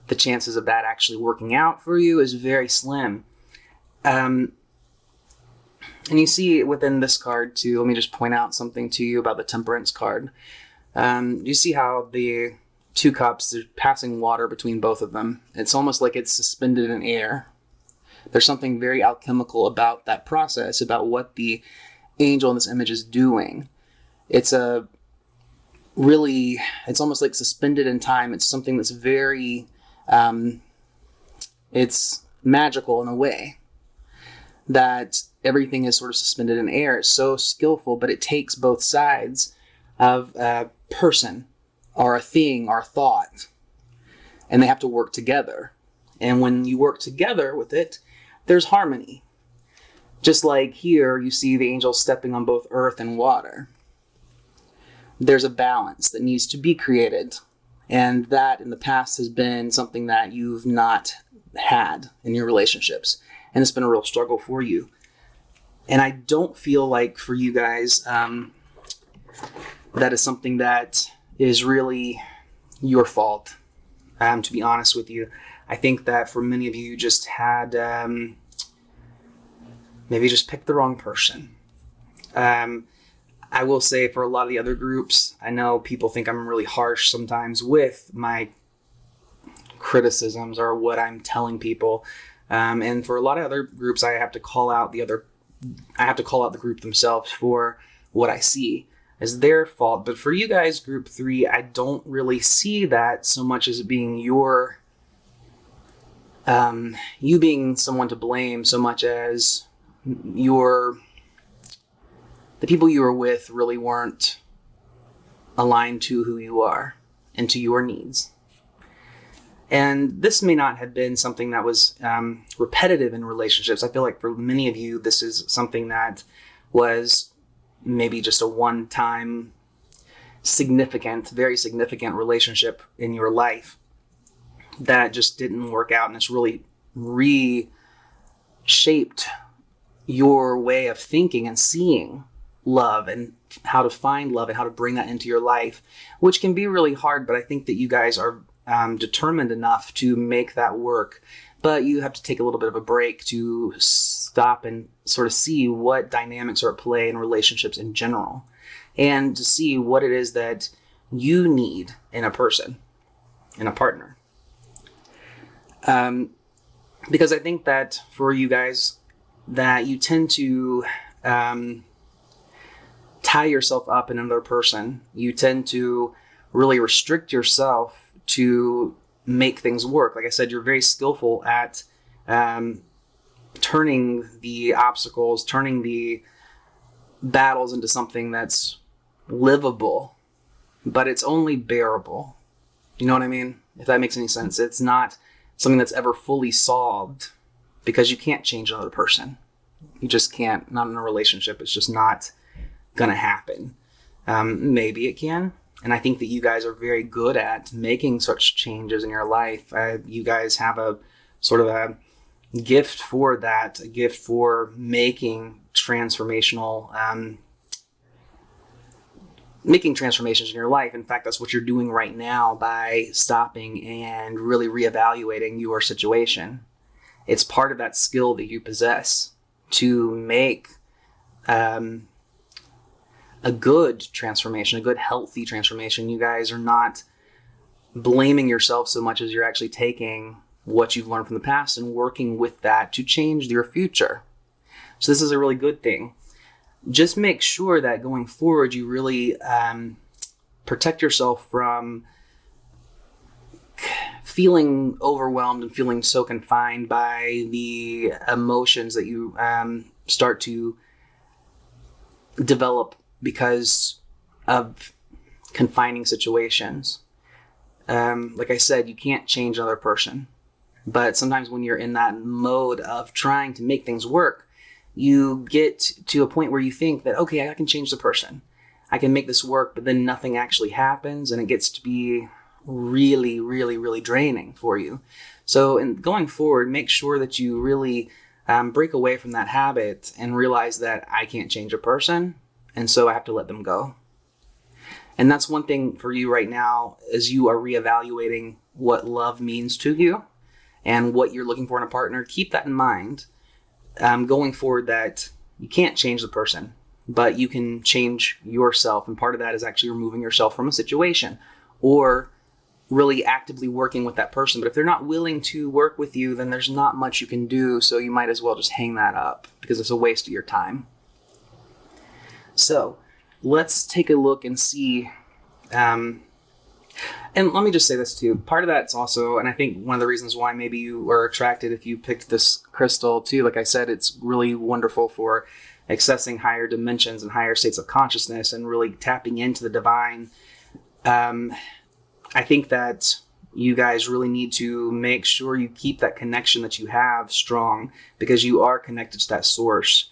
the chances of that actually working out for you is very slim. And you see within this card too, let me just point out something to you about the Temperance card. You see how the 2 cups, they're passing water between both of them. It's almost like it's suspended in air. There's something very alchemical about that process, about what the angel in this image is doing. It's almost like suspended in time. It's something that's very, it's magical in a way, that everything is sort of suspended in air. It's so skillful, but it takes both sides of a person or a thing or a thought, and they have to work together. And when you work together with it, there's harmony. Just like here, you see the angel stepping on both earth and water. There's a balance that needs to be created. And that in the past has been something that you've not had in your relationships. And it's been a real struggle for you. And I don't feel like for you guys, that is something that is really your fault, to be honest with you. I think that for many of you, you just had, maybe just picked the wrong person. I will say for a lot of the other groups, I know people think I'm really harsh sometimes with my criticisms or what I'm telling people. And for a lot of other groups, I have to call out the group themselves for what I see as their fault. But for you guys, group 3, I don't really see that so much as it being you being someone to blame, so much as your the people you were with really weren't aligned to who you are and to your needs. And this may not have been something that was repetitive in relationships. I feel like for many of you, this is something that was maybe just a one-time very significant relationship in your life that just didn't work out, and it's really reshaped your way of thinking and seeing love and how to find love and how to bring that into your life, which can be really hard. But I think that you guys are determined enough to make that work, but you have to take a little bit of a break to stop and sort of see what dynamics are at play in relationships in general, and to see what it is that you need in a person, in a partner. Because I think that for you guys, that you tend to tie yourself up in another person. You tend to really restrict yourself to make things work. Like I said, you're very skillful at turning the obstacles, turning the battles into something that's livable, but it's only bearable. You know what I mean? If that makes any sense. It's not something that's ever fully solved, because you can't change another person. You just can't. Not in a relationship. It's just not going to happen. Maybe it can. And I think that you guys are very good at making such changes in your life. You guys have a sort of a gift for that, a gift for making transformations in your life. In fact, that's what you're doing right now by stopping and really reevaluating your situation. It's part of that skill that you possess to make a good transformation, a good healthy transformation. You guys are not blaming yourself so much as you're actually taking what you've learned from the past and working with that to change your future. So this is a really good thing. Just make sure that going forward, you really protect yourself from feeling overwhelmed and feeling so confined by the emotions that you start to develop because of confining situations. Like I said, you can't change another person. But sometimes when you're in that mode of trying to make things work, you get to a point where you think that, okay, I can change the person. I can make this work, but then nothing actually happens, and it gets to be really, really, really draining for you. So in going forward, make sure that you really break away from that habit and realize that I can't change a person, and so I have to let them go. And that's one thing for you right now, as you are reevaluating what love means to you and what you're looking for in a partner. Keep that in mind going forward, that you can't change the person, but you can change yourself. And part of that is actually removing yourself from a situation or really actively working with that person. But if they're not willing to work with you, then there's not much you can do. So you might as well just hang that up, because it's a waste of your time. So let's take a look and see. And let me just say this too. Part of that's also, and I think one of the reasons why maybe you were attracted if you picked this crystal too, like I said, it's really wonderful for accessing higher dimensions and higher states of consciousness and really tapping into the divine. I think that you guys really need to make sure you keep that connection that you have strong, because you are connected to that source.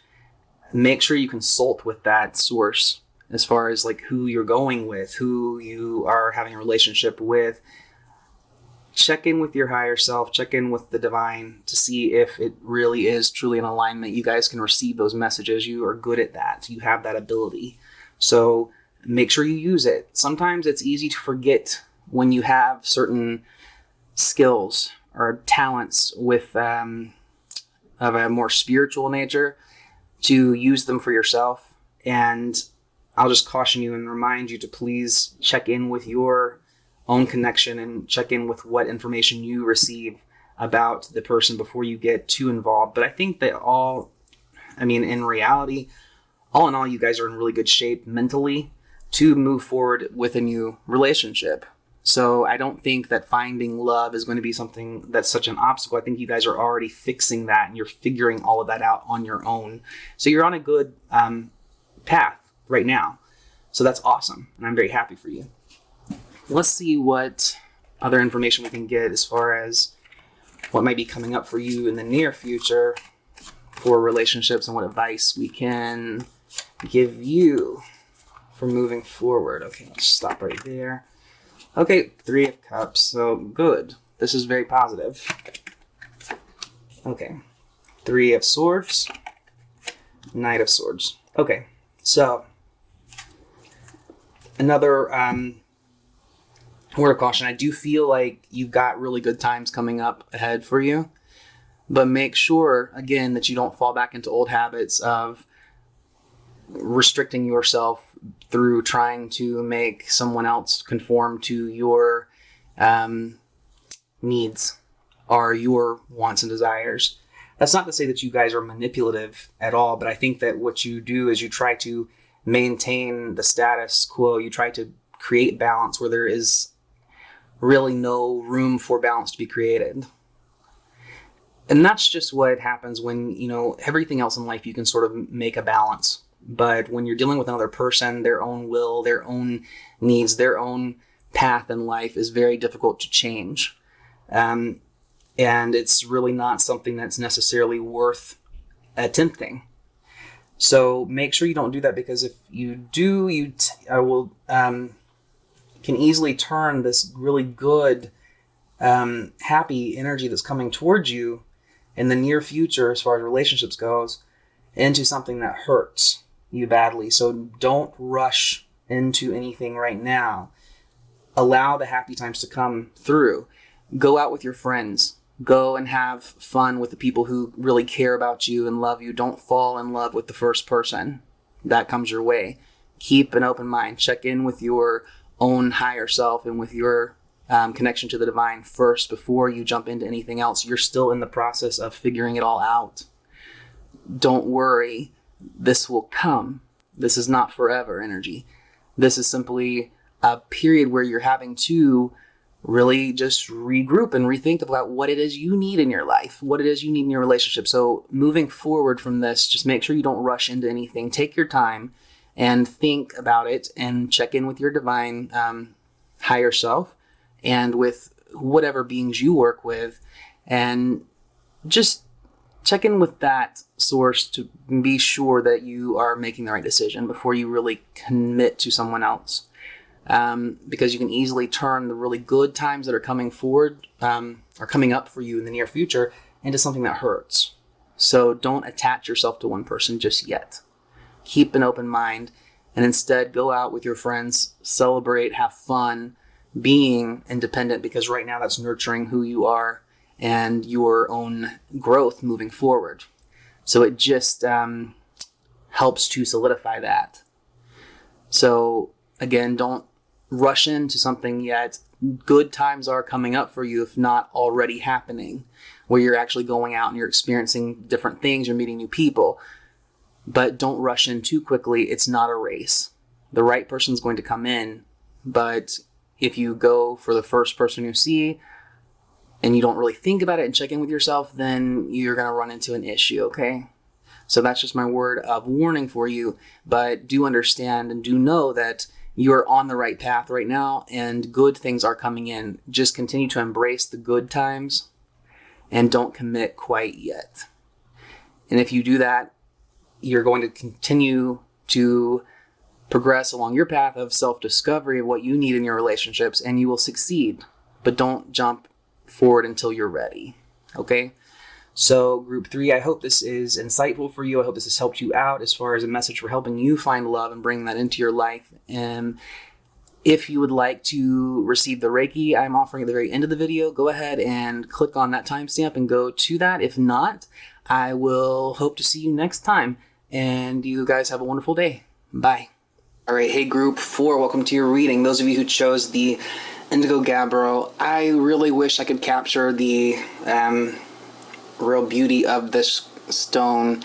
Make sure you consult with that source as far as like who you're going with, who you are having a relationship with. Check in with your higher self, check in with the divine to see if it really is truly in alignment. You guys can receive those messages. You are good at that. You have that ability. So make sure you use it. Sometimes it's easy to forget when you have certain skills or talents with of a more spiritual nature, to use them for yourself. And I'll just caution you and remind you to please check in with your own connection and check in with what information you receive about the person before you get too involved. But I think that in reality, all in all, you guys are in really good shape mentally to move forward with a new relationship. So I don't think that finding love is going to be something that's such an obstacle. I think you guys are already fixing that and you're figuring all of that out on your own. So you're on a good path right now. So that's awesome, and I'm very happy for you. Let's see what other information we can get as far as what might be coming up for you in the near future for relationships and what advice we can give you for moving forward. Okay, let's stop right there. Okay, 3 of Cups, so good. This is very positive. Okay, 3 of Swords, Knight of Swords. Okay, so another word of caution. I do feel like you've got really good times coming up ahead for you, but make sure, again, that you don't fall back into old habits of restricting yourself through trying to make someone else conform to your needs or your wants and desires. That's not to say that you guys are manipulative at all, but I think that what you do is you try to maintain the status quo. You try to create balance where there is really no room for balance to be created. And that's just what happens when, everything else in life you can sort of make a balance. But when you're dealing with another person, their own will, their own needs, their own path in life is very difficult to change. And it's really not something that's necessarily worth attempting. So make sure you don't do that, because if you do, can easily turn this really good, happy energy that's coming towards you in the near future, as far as relationships goes, into something that hurts you badly. So don't rush into anything right now. Allow the happy times to come through. Go out with your friends. Go and have fun with the people who really care about you and love you. Don't fall in love with the first person that comes your way. Keep an open mind. Check in with your own higher self and with your connection to the divine first before you jump into anything else. You're still in the process of figuring it all out. Don't worry. This will come. This is not forever energy. This is simply a period where you're having to really just regroup and rethink about what it is you need in your life, what it is you need in your relationship. So moving forward from this, just make sure you don't rush into anything. Take your time and think about it and check in with your divine higher self and with whatever beings you work with, and just check in with that source to be sure that you are making the right decision before you really commit to someone else. Because you can easily turn the really good times that are coming forward, or coming up for you in the near future, into something that hurts. So don't attach yourself to one person just yet. Keep an open mind, and instead go out with your friends, celebrate, have fun, being independent, because right now that's nurturing who you are and your own growth moving forward. So it just helps to solidify that. So again, don't rush into something yet. Good times are coming up for you, if not already happening, where you're actually going out and you're experiencing different things, you're meeting new people. But don't rush in too quickly. It's not a race. The right person's going to come in, but if you go for the first person you see and you don't really think about it and check in with yourself, then you're going to run into an issue, okay? So that's just my word of warning for you, but do understand and do know that you're on the right path right now and good things are coming in. Just continue to embrace the good times and don't commit quite yet. And if you do that, you're going to continue to progress along your path of self-discovery of what you need in your relationships, and you will succeed. But don't jump forward until you're ready. Okay? So group 3, I hope this is insightful for you. I hope this has helped you out as far as a message for helping you find love and bring that into your life. And if you would like to receive the Reiki I'm offering at the very end of the video, go ahead and click on that timestamp and go to that. If not, I will hope to see you next time. And you guys have a wonderful day. Bye. All right. Hey, group 4, welcome to your reading. Those of you who chose the Indigo Gabbro, I really wish I could capture the real beauty of this stone,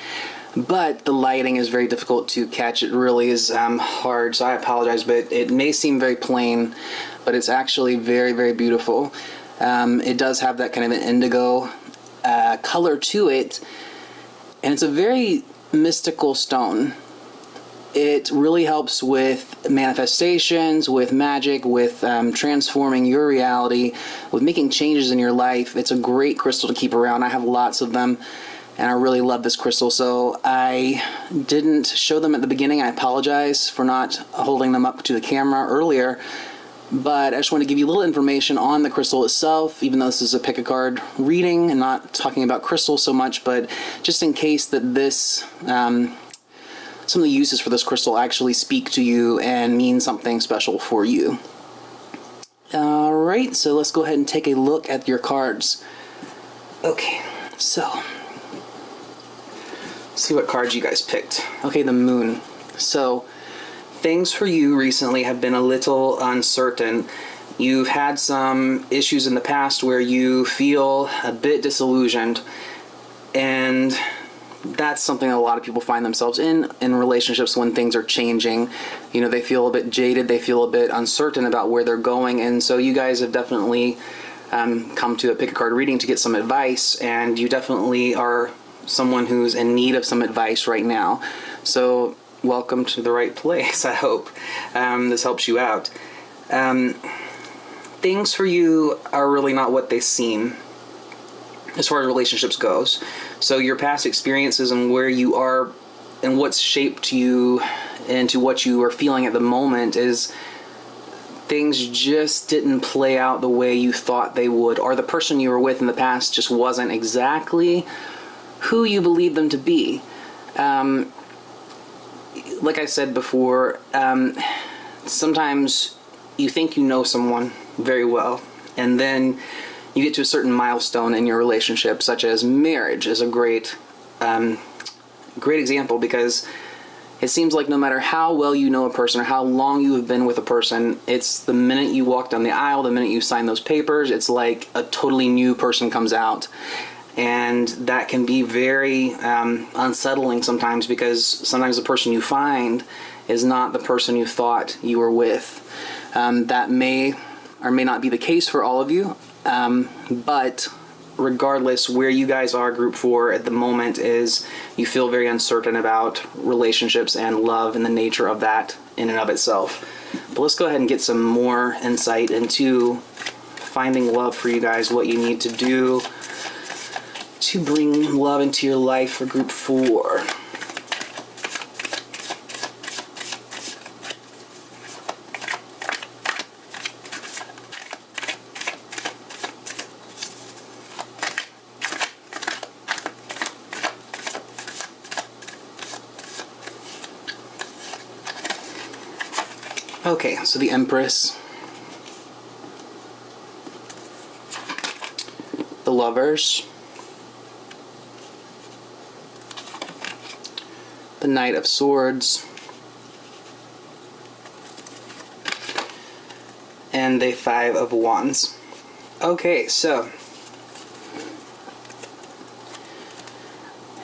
but the lighting is very difficult to catch. It really is hard, so I apologize, but it may seem very plain, but it's actually very, very beautiful. It does have that kind of an indigo color to it, and it's a very mystical stone. It really helps with manifestations, with magic, with transforming your reality, with making changes in your life. It's a great crystal to keep around. I have lots of them, and I really love this crystal. So I didn't show them at the beginning. I apologize for not holding them up to the camera earlier, but I just want to give you a little information on the crystal itself, even though this is a pick a card reading and not talking about crystals so much, but just in case that this... some of the uses for this crystal actually speak to you and mean something special for you. Alright, so let's go ahead and take a look at your cards. Okay, so let's see what cards you guys picked. Okay, the Moon. So things for you recently have been a little uncertain. You've had some issues in the past where you feel a bit disillusioned, and that's something that a lot of people find themselves in relationships when things are changing. You know, they feel a bit jaded, they feel a bit uncertain about where they're going, and so you guys have definitely come to a pick a card reading to get some advice, and you definitely are someone who's in need of some advice right now. So welcome to the right place, I hope. This helps you out. Things for you are really not what they seem as far as relationships goes. So your past experiences and where you are and what's shaped you into what you are feeling at the moment is things just didn't play out the way you thought they would, or the person you were with in the past just wasn't exactly who you believed them to be. Like I said before, sometimes you think you know someone very well, and then you get to a certain milestone in your relationship, such as marriage is a great example, because it seems like no matter how well you know a person or how long you have been with a person, it's the minute you walk down the aisle, the minute you sign those papers, it's like a totally new person comes out. And that can be very unsettling sometimes, because sometimes the person you find is not the person you thought you were with. That may or may not be the case for all of you. But regardless, where you guys are, group 4 at the moment is you feel very uncertain about relationships and love and the nature of that in and of itself. But let's go ahead and get some more insight into finding love for you guys, what you need to do to bring love into your life for group 4. Okay, so the Empress, the Lovers, the Knight of Swords, and the Five of Wands. Okay, so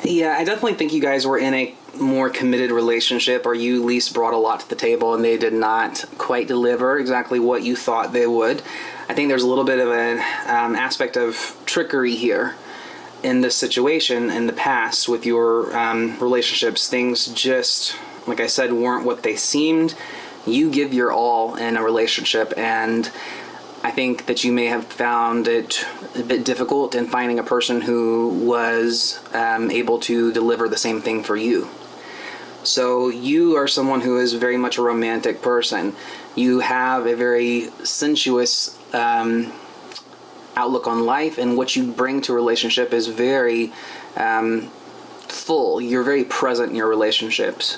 yeah, I definitely think you guys were in a more committed relationship, or you at least brought a lot to the table and they did not quite deliver exactly what you thought they would. I think there's a little bit of an aspect of trickery here in this situation in the past with your relationships. Things just, like I said, weren't what they seemed. You give your all in a relationship, and I think that you may have found it a bit difficult in finding a person who was able to deliver the same thing for you. So you are someone who is very much a romantic person. You have a very sensuous outlook on life, and what you bring to a relationship is very full. You're very present in your relationships.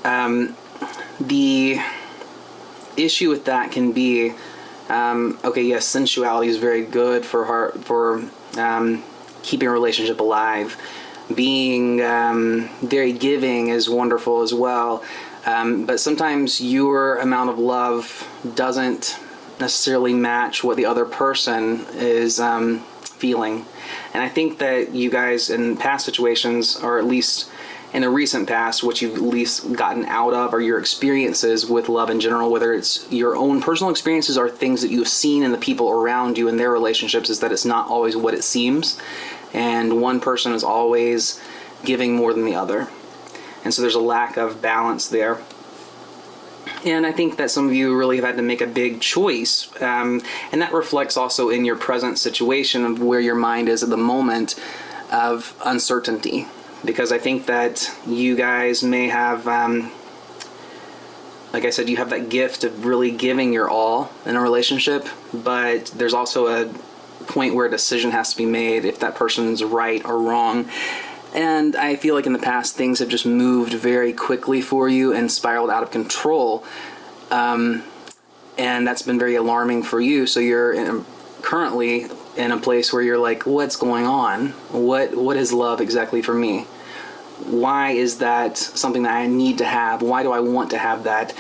The issue with that can be, okay, yes, sensuality is very good for keeping a relationship alive. Being very giving is wonderful as well, but sometimes your amount of love doesn't necessarily match what the other person is feeling. And I think that you guys in past situations, or at least in the recent past, what you've at least gotten out of, or your experiences with love in general, whether it's your own personal experiences or things that you've seen in the people around you in their relationships, is that it's not always what it seems, and one person is always giving more than the other. And so there's a lack of balance there. And I think that some of you really have had to make a big choice. And that reflects also in your present situation of where your mind is at the moment of uncertainty. Because I think that you guys may have, like I said, you have that gift of really giving your all in a relationship. But there's also a point where a decision has to be made if that person's right or wrong. And I feel like in the past, things have just moved very quickly for you and spiraled out of control. And that's been very alarming for you. So you're currently in a place where you're like, what's going on? What is love exactly for me? Why is that something that I need to have? Why do I want to have that?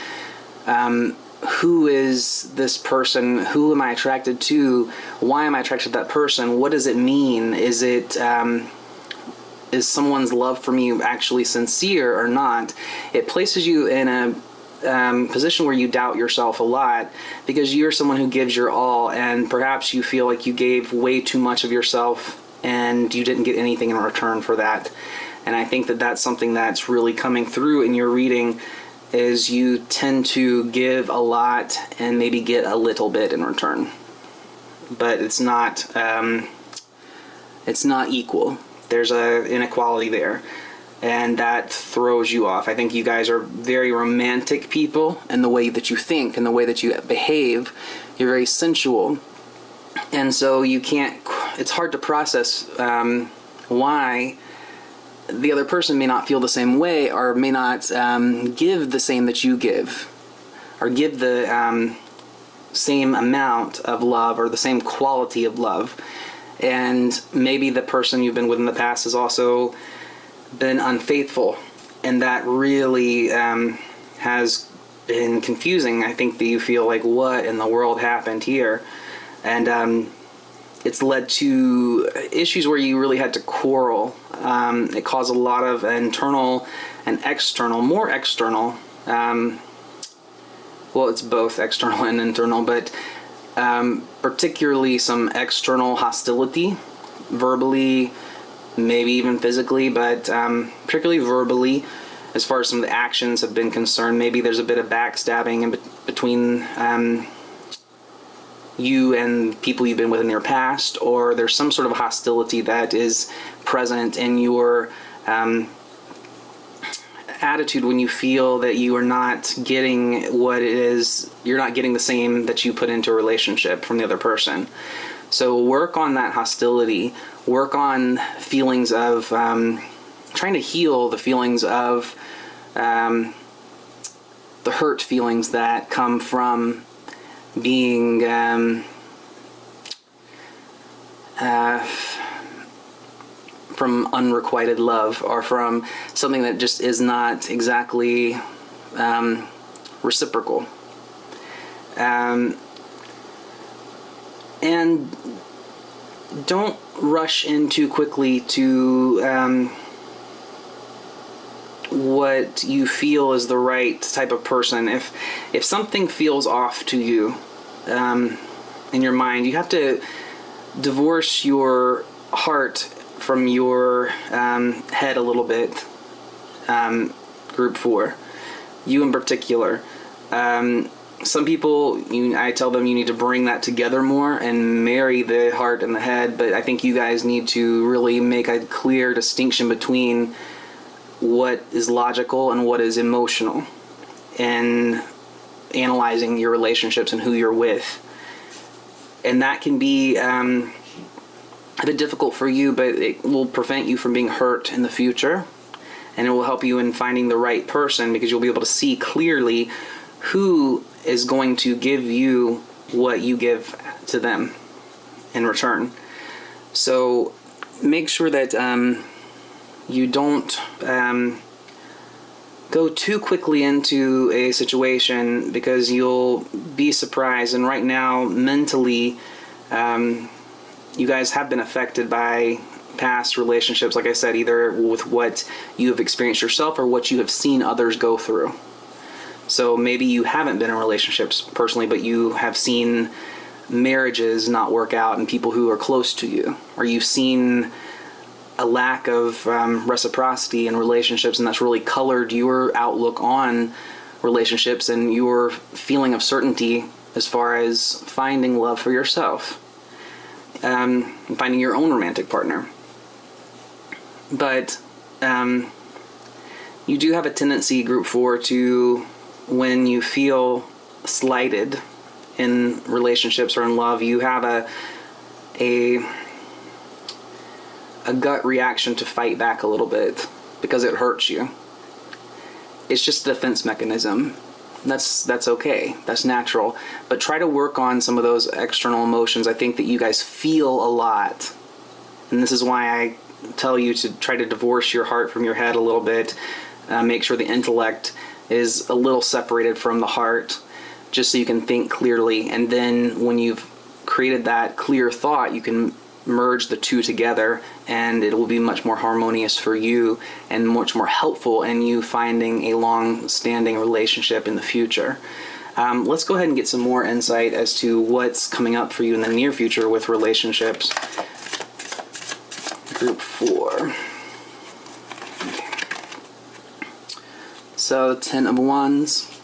Who is this person? Who am I attracted to? Why am I attracted to that person? What does it mean? Is someone's love for me actually sincere or not? It places you in a position where you doubt yourself a lot because you're someone who gives your all, and perhaps you feel like you gave way too much of yourself and you didn't get anything in return for that. And I think that that's something that's really coming through in your reading, is you tend to give a lot and maybe get a little bit in return. But it's not equal. There's an inequality there, and that throws you off. I think you guys are very romantic people in the way that you think and the way that you behave. You're very sensual, and so it's hard to process why the other person may not feel the same way, or may not give the same that you give, or give the same amount of love or the same quality of love. And maybe the person you've been with in the past has also been unfaithful, and that really has been confusing. I think that you feel like, what in the world happened here? And it's led to issues where you really had to quarrel. It caused a lot of internal and external, more external. Well, it's both external and internal, but particularly some external hostility, verbally, maybe even physically, but particularly verbally, as far as some of the actions have been concerned. Maybe there's a bit of backstabbing in between you and people you've been with in your past, or there's some sort of hostility that is present in your attitude when you feel that you are not getting what it is, you're not getting the same that you put into a relationship from the other person. So work on that hostility, work on feelings of, trying to heal the feelings of, the hurt feelings that come from being, from unrequited love, or from something that just is not exactly reciprocal. And don't rush in too quickly to what you feel is the right type of person. If something feels off to you in your mind, you have to divorce your heart from your head a little bit. Group 4, you in particular. Some people, I tell them you need to bring that together more and marry the heart and the head, but I think you guys need to really make a clear distinction between what is logical and what is emotional in analyzing your relationships and who you're with. And that can be a bit difficult for you, but it will prevent you from being hurt in the future, and it will help you in finding the right person, because you'll be able to see clearly who is going to give you what you give to them in return. So make sure that you don't go too quickly into a situation, because you'll be surprised. And right now, mentally, you guys have been affected by past relationships, like I said, either with what you have experienced yourself or what you have seen others go through. So maybe you haven't been in relationships personally, but you have seen marriages not work out and people who are close to you, or you've seen a lack of reciprocity in relationships, and that's really colored your outlook on relationships and your feeling of certainty as far as finding love for yourself, and finding your own romantic partner. But you do have a tendency, group 4, to, when you feel slighted in relationships or in love, you have a gut reaction to fight back a little bit because it hurts you. It's just a defense mechanism. That's okay. That's natural. But try to work on some of those external emotions. I think that you guys feel a lot. And this is why I tell you to try to divorce your heart from your head a little bit. Make sure the intellect is a little separated from the heart, just so you can think clearly. And then when you've created that clear thought, you can merge the two together, and it will be much more harmonious for you and much more helpful in you finding a long-standing relationship in the future. Let's go ahead and get some more insight as to what's coming up for you in the near future with relationships. Group 4. Okay. So, 10 of Wands,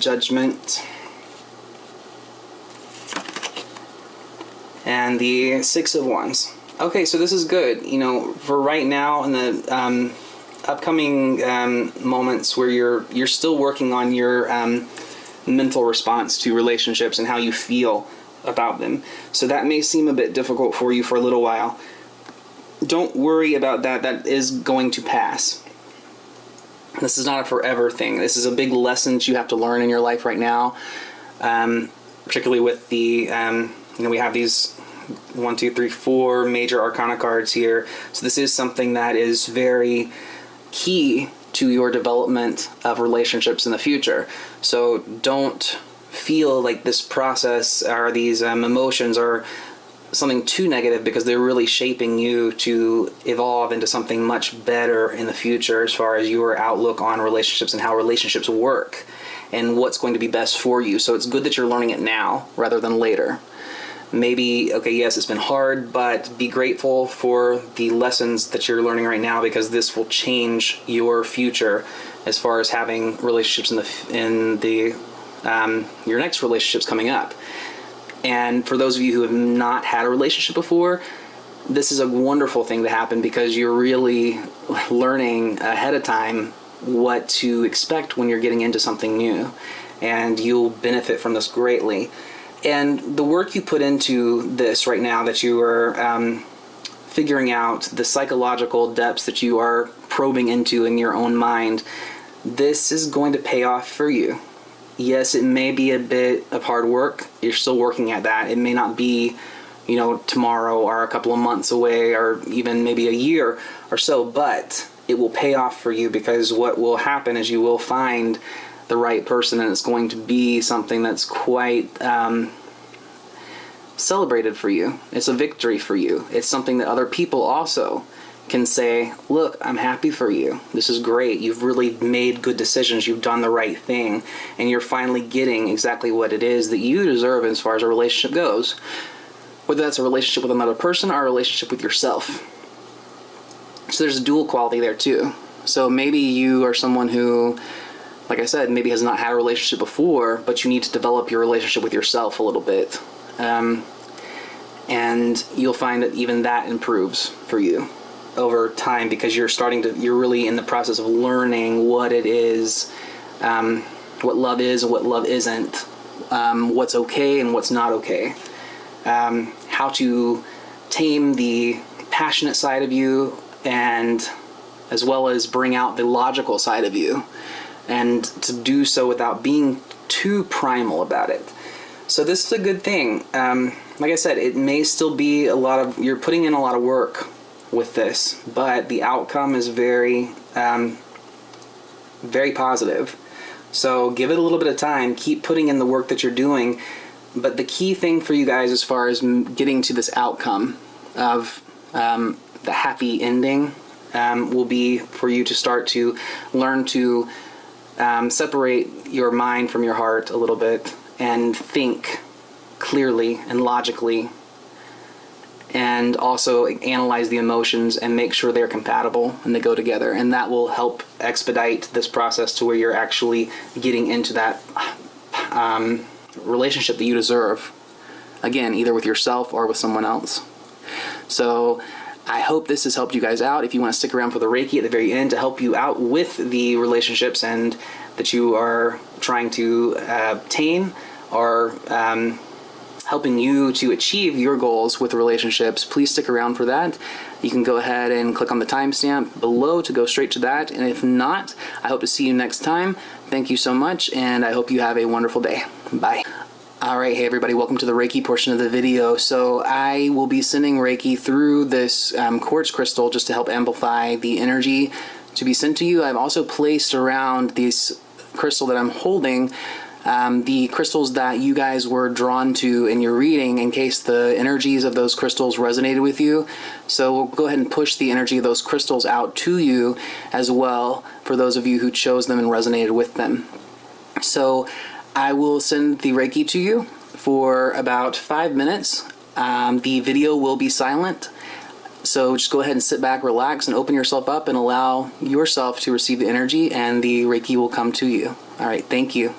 Judgment, and the 6 of Wands. Okay, so this is good. You know, for right now in the upcoming moments where you're still working on your mental response to relationships and how you feel about them. So that may seem a bit difficult for you for a little while. Don't worry about that. That is going to pass. This is not a forever thing. This is a big lesson that you have to learn in your life right now, particularly with the, we have these 1, 2, 3, 4 major arcana cards here. So this is something that is very key to your development of relationships in the future. So don't feel like this process or these emotions are something too negative, because they're really shaping you to evolve into something much better in the future as far as your outlook on relationships and how relationships work and what's going to be best for you. So it's good that you're learning it now rather than later. Maybe, okay, yes, it's been hard, but be grateful for the lessons that you're learning right now, because this will change your future as far as having relationships in the your next relationships coming up. And for those of you who have not had a relationship before, this is a wonderful thing to happen, because you're really learning ahead of time what to expect when you're getting into something new, and you'll benefit from this greatly. And the work you put into this right now, that you are figuring out the psychological depths that you are probing into in your own mind, this is going to pay off for you. Yes, it may be a bit of hard work. You're still working at that. It may not be, tomorrow or a couple of months away or even maybe a year or so, but it will pay off for you, because what will happen is you will find the right person, and it's going to be something that's quite celebrated for you. It's a victory for you. It's something that other people also can say, look, I'm happy for you. This is great. You've really made good decisions. You've done the right thing. And you're finally getting exactly what it is that you deserve as far as a relationship goes. Whether that's a relationship with another person or a relationship with yourself. So there's a dual quality there too. So maybe you are someone who, like I said, maybe has not had a relationship before, but you need to develop your relationship with yourself a little bit. And you'll find that even that improves for you over time, because you're really in the process of learning what it is, what love is and what love isn't, what's okay and what's not okay, how to tame the passionate side of you, and as well as bring out the logical side of you, and to do so without being too primal about it. So this is a good thing. Like I said, it may still be you're putting in a lot of work with this, but the outcome is very, very positive. So give it a little bit of time. Keep putting in the work that you're doing. But the key thing for you guys, as far as getting to this outcome of the happy ending, will be for you to start to learn to separate your mind from your heart a little bit and think clearly and logically, and also analyze the emotions and make sure they're compatible and they go together. And that will help expedite this process to where you're actually getting into that relationship that you deserve. Again, either with yourself or with someone else. So I hope this has helped you guys out. If you want to stick around for the Reiki at the very end to help you out with the relationships and that you are trying to obtain, or helping you to achieve your goals with relationships, please stick around for that. You can go ahead and click on the timestamp below to go straight to that. And if not, I hope to see you next time. Thank you so much, and I hope you have a wonderful day. Bye. Alright, hey everybody, welcome to the Reiki portion of the video. So I will be sending Reiki through this quartz crystal just to help amplify the energy to be sent to you. I've also placed around this crystal that I'm holding the crystals that you guys were drawn to in your reading, in case the energies of those crystals resonated with you. So we'll go ahead and push the energy of those crystals out to you as well, for those of you who chose them and resonated with them. So I will send the Reiki to you for about 5 minutes. The video will be silent, so just go ahead and sit back, relax, and open yourself up and allow yourself to receive the energy, and the Reiki will come to you. All right, thank you.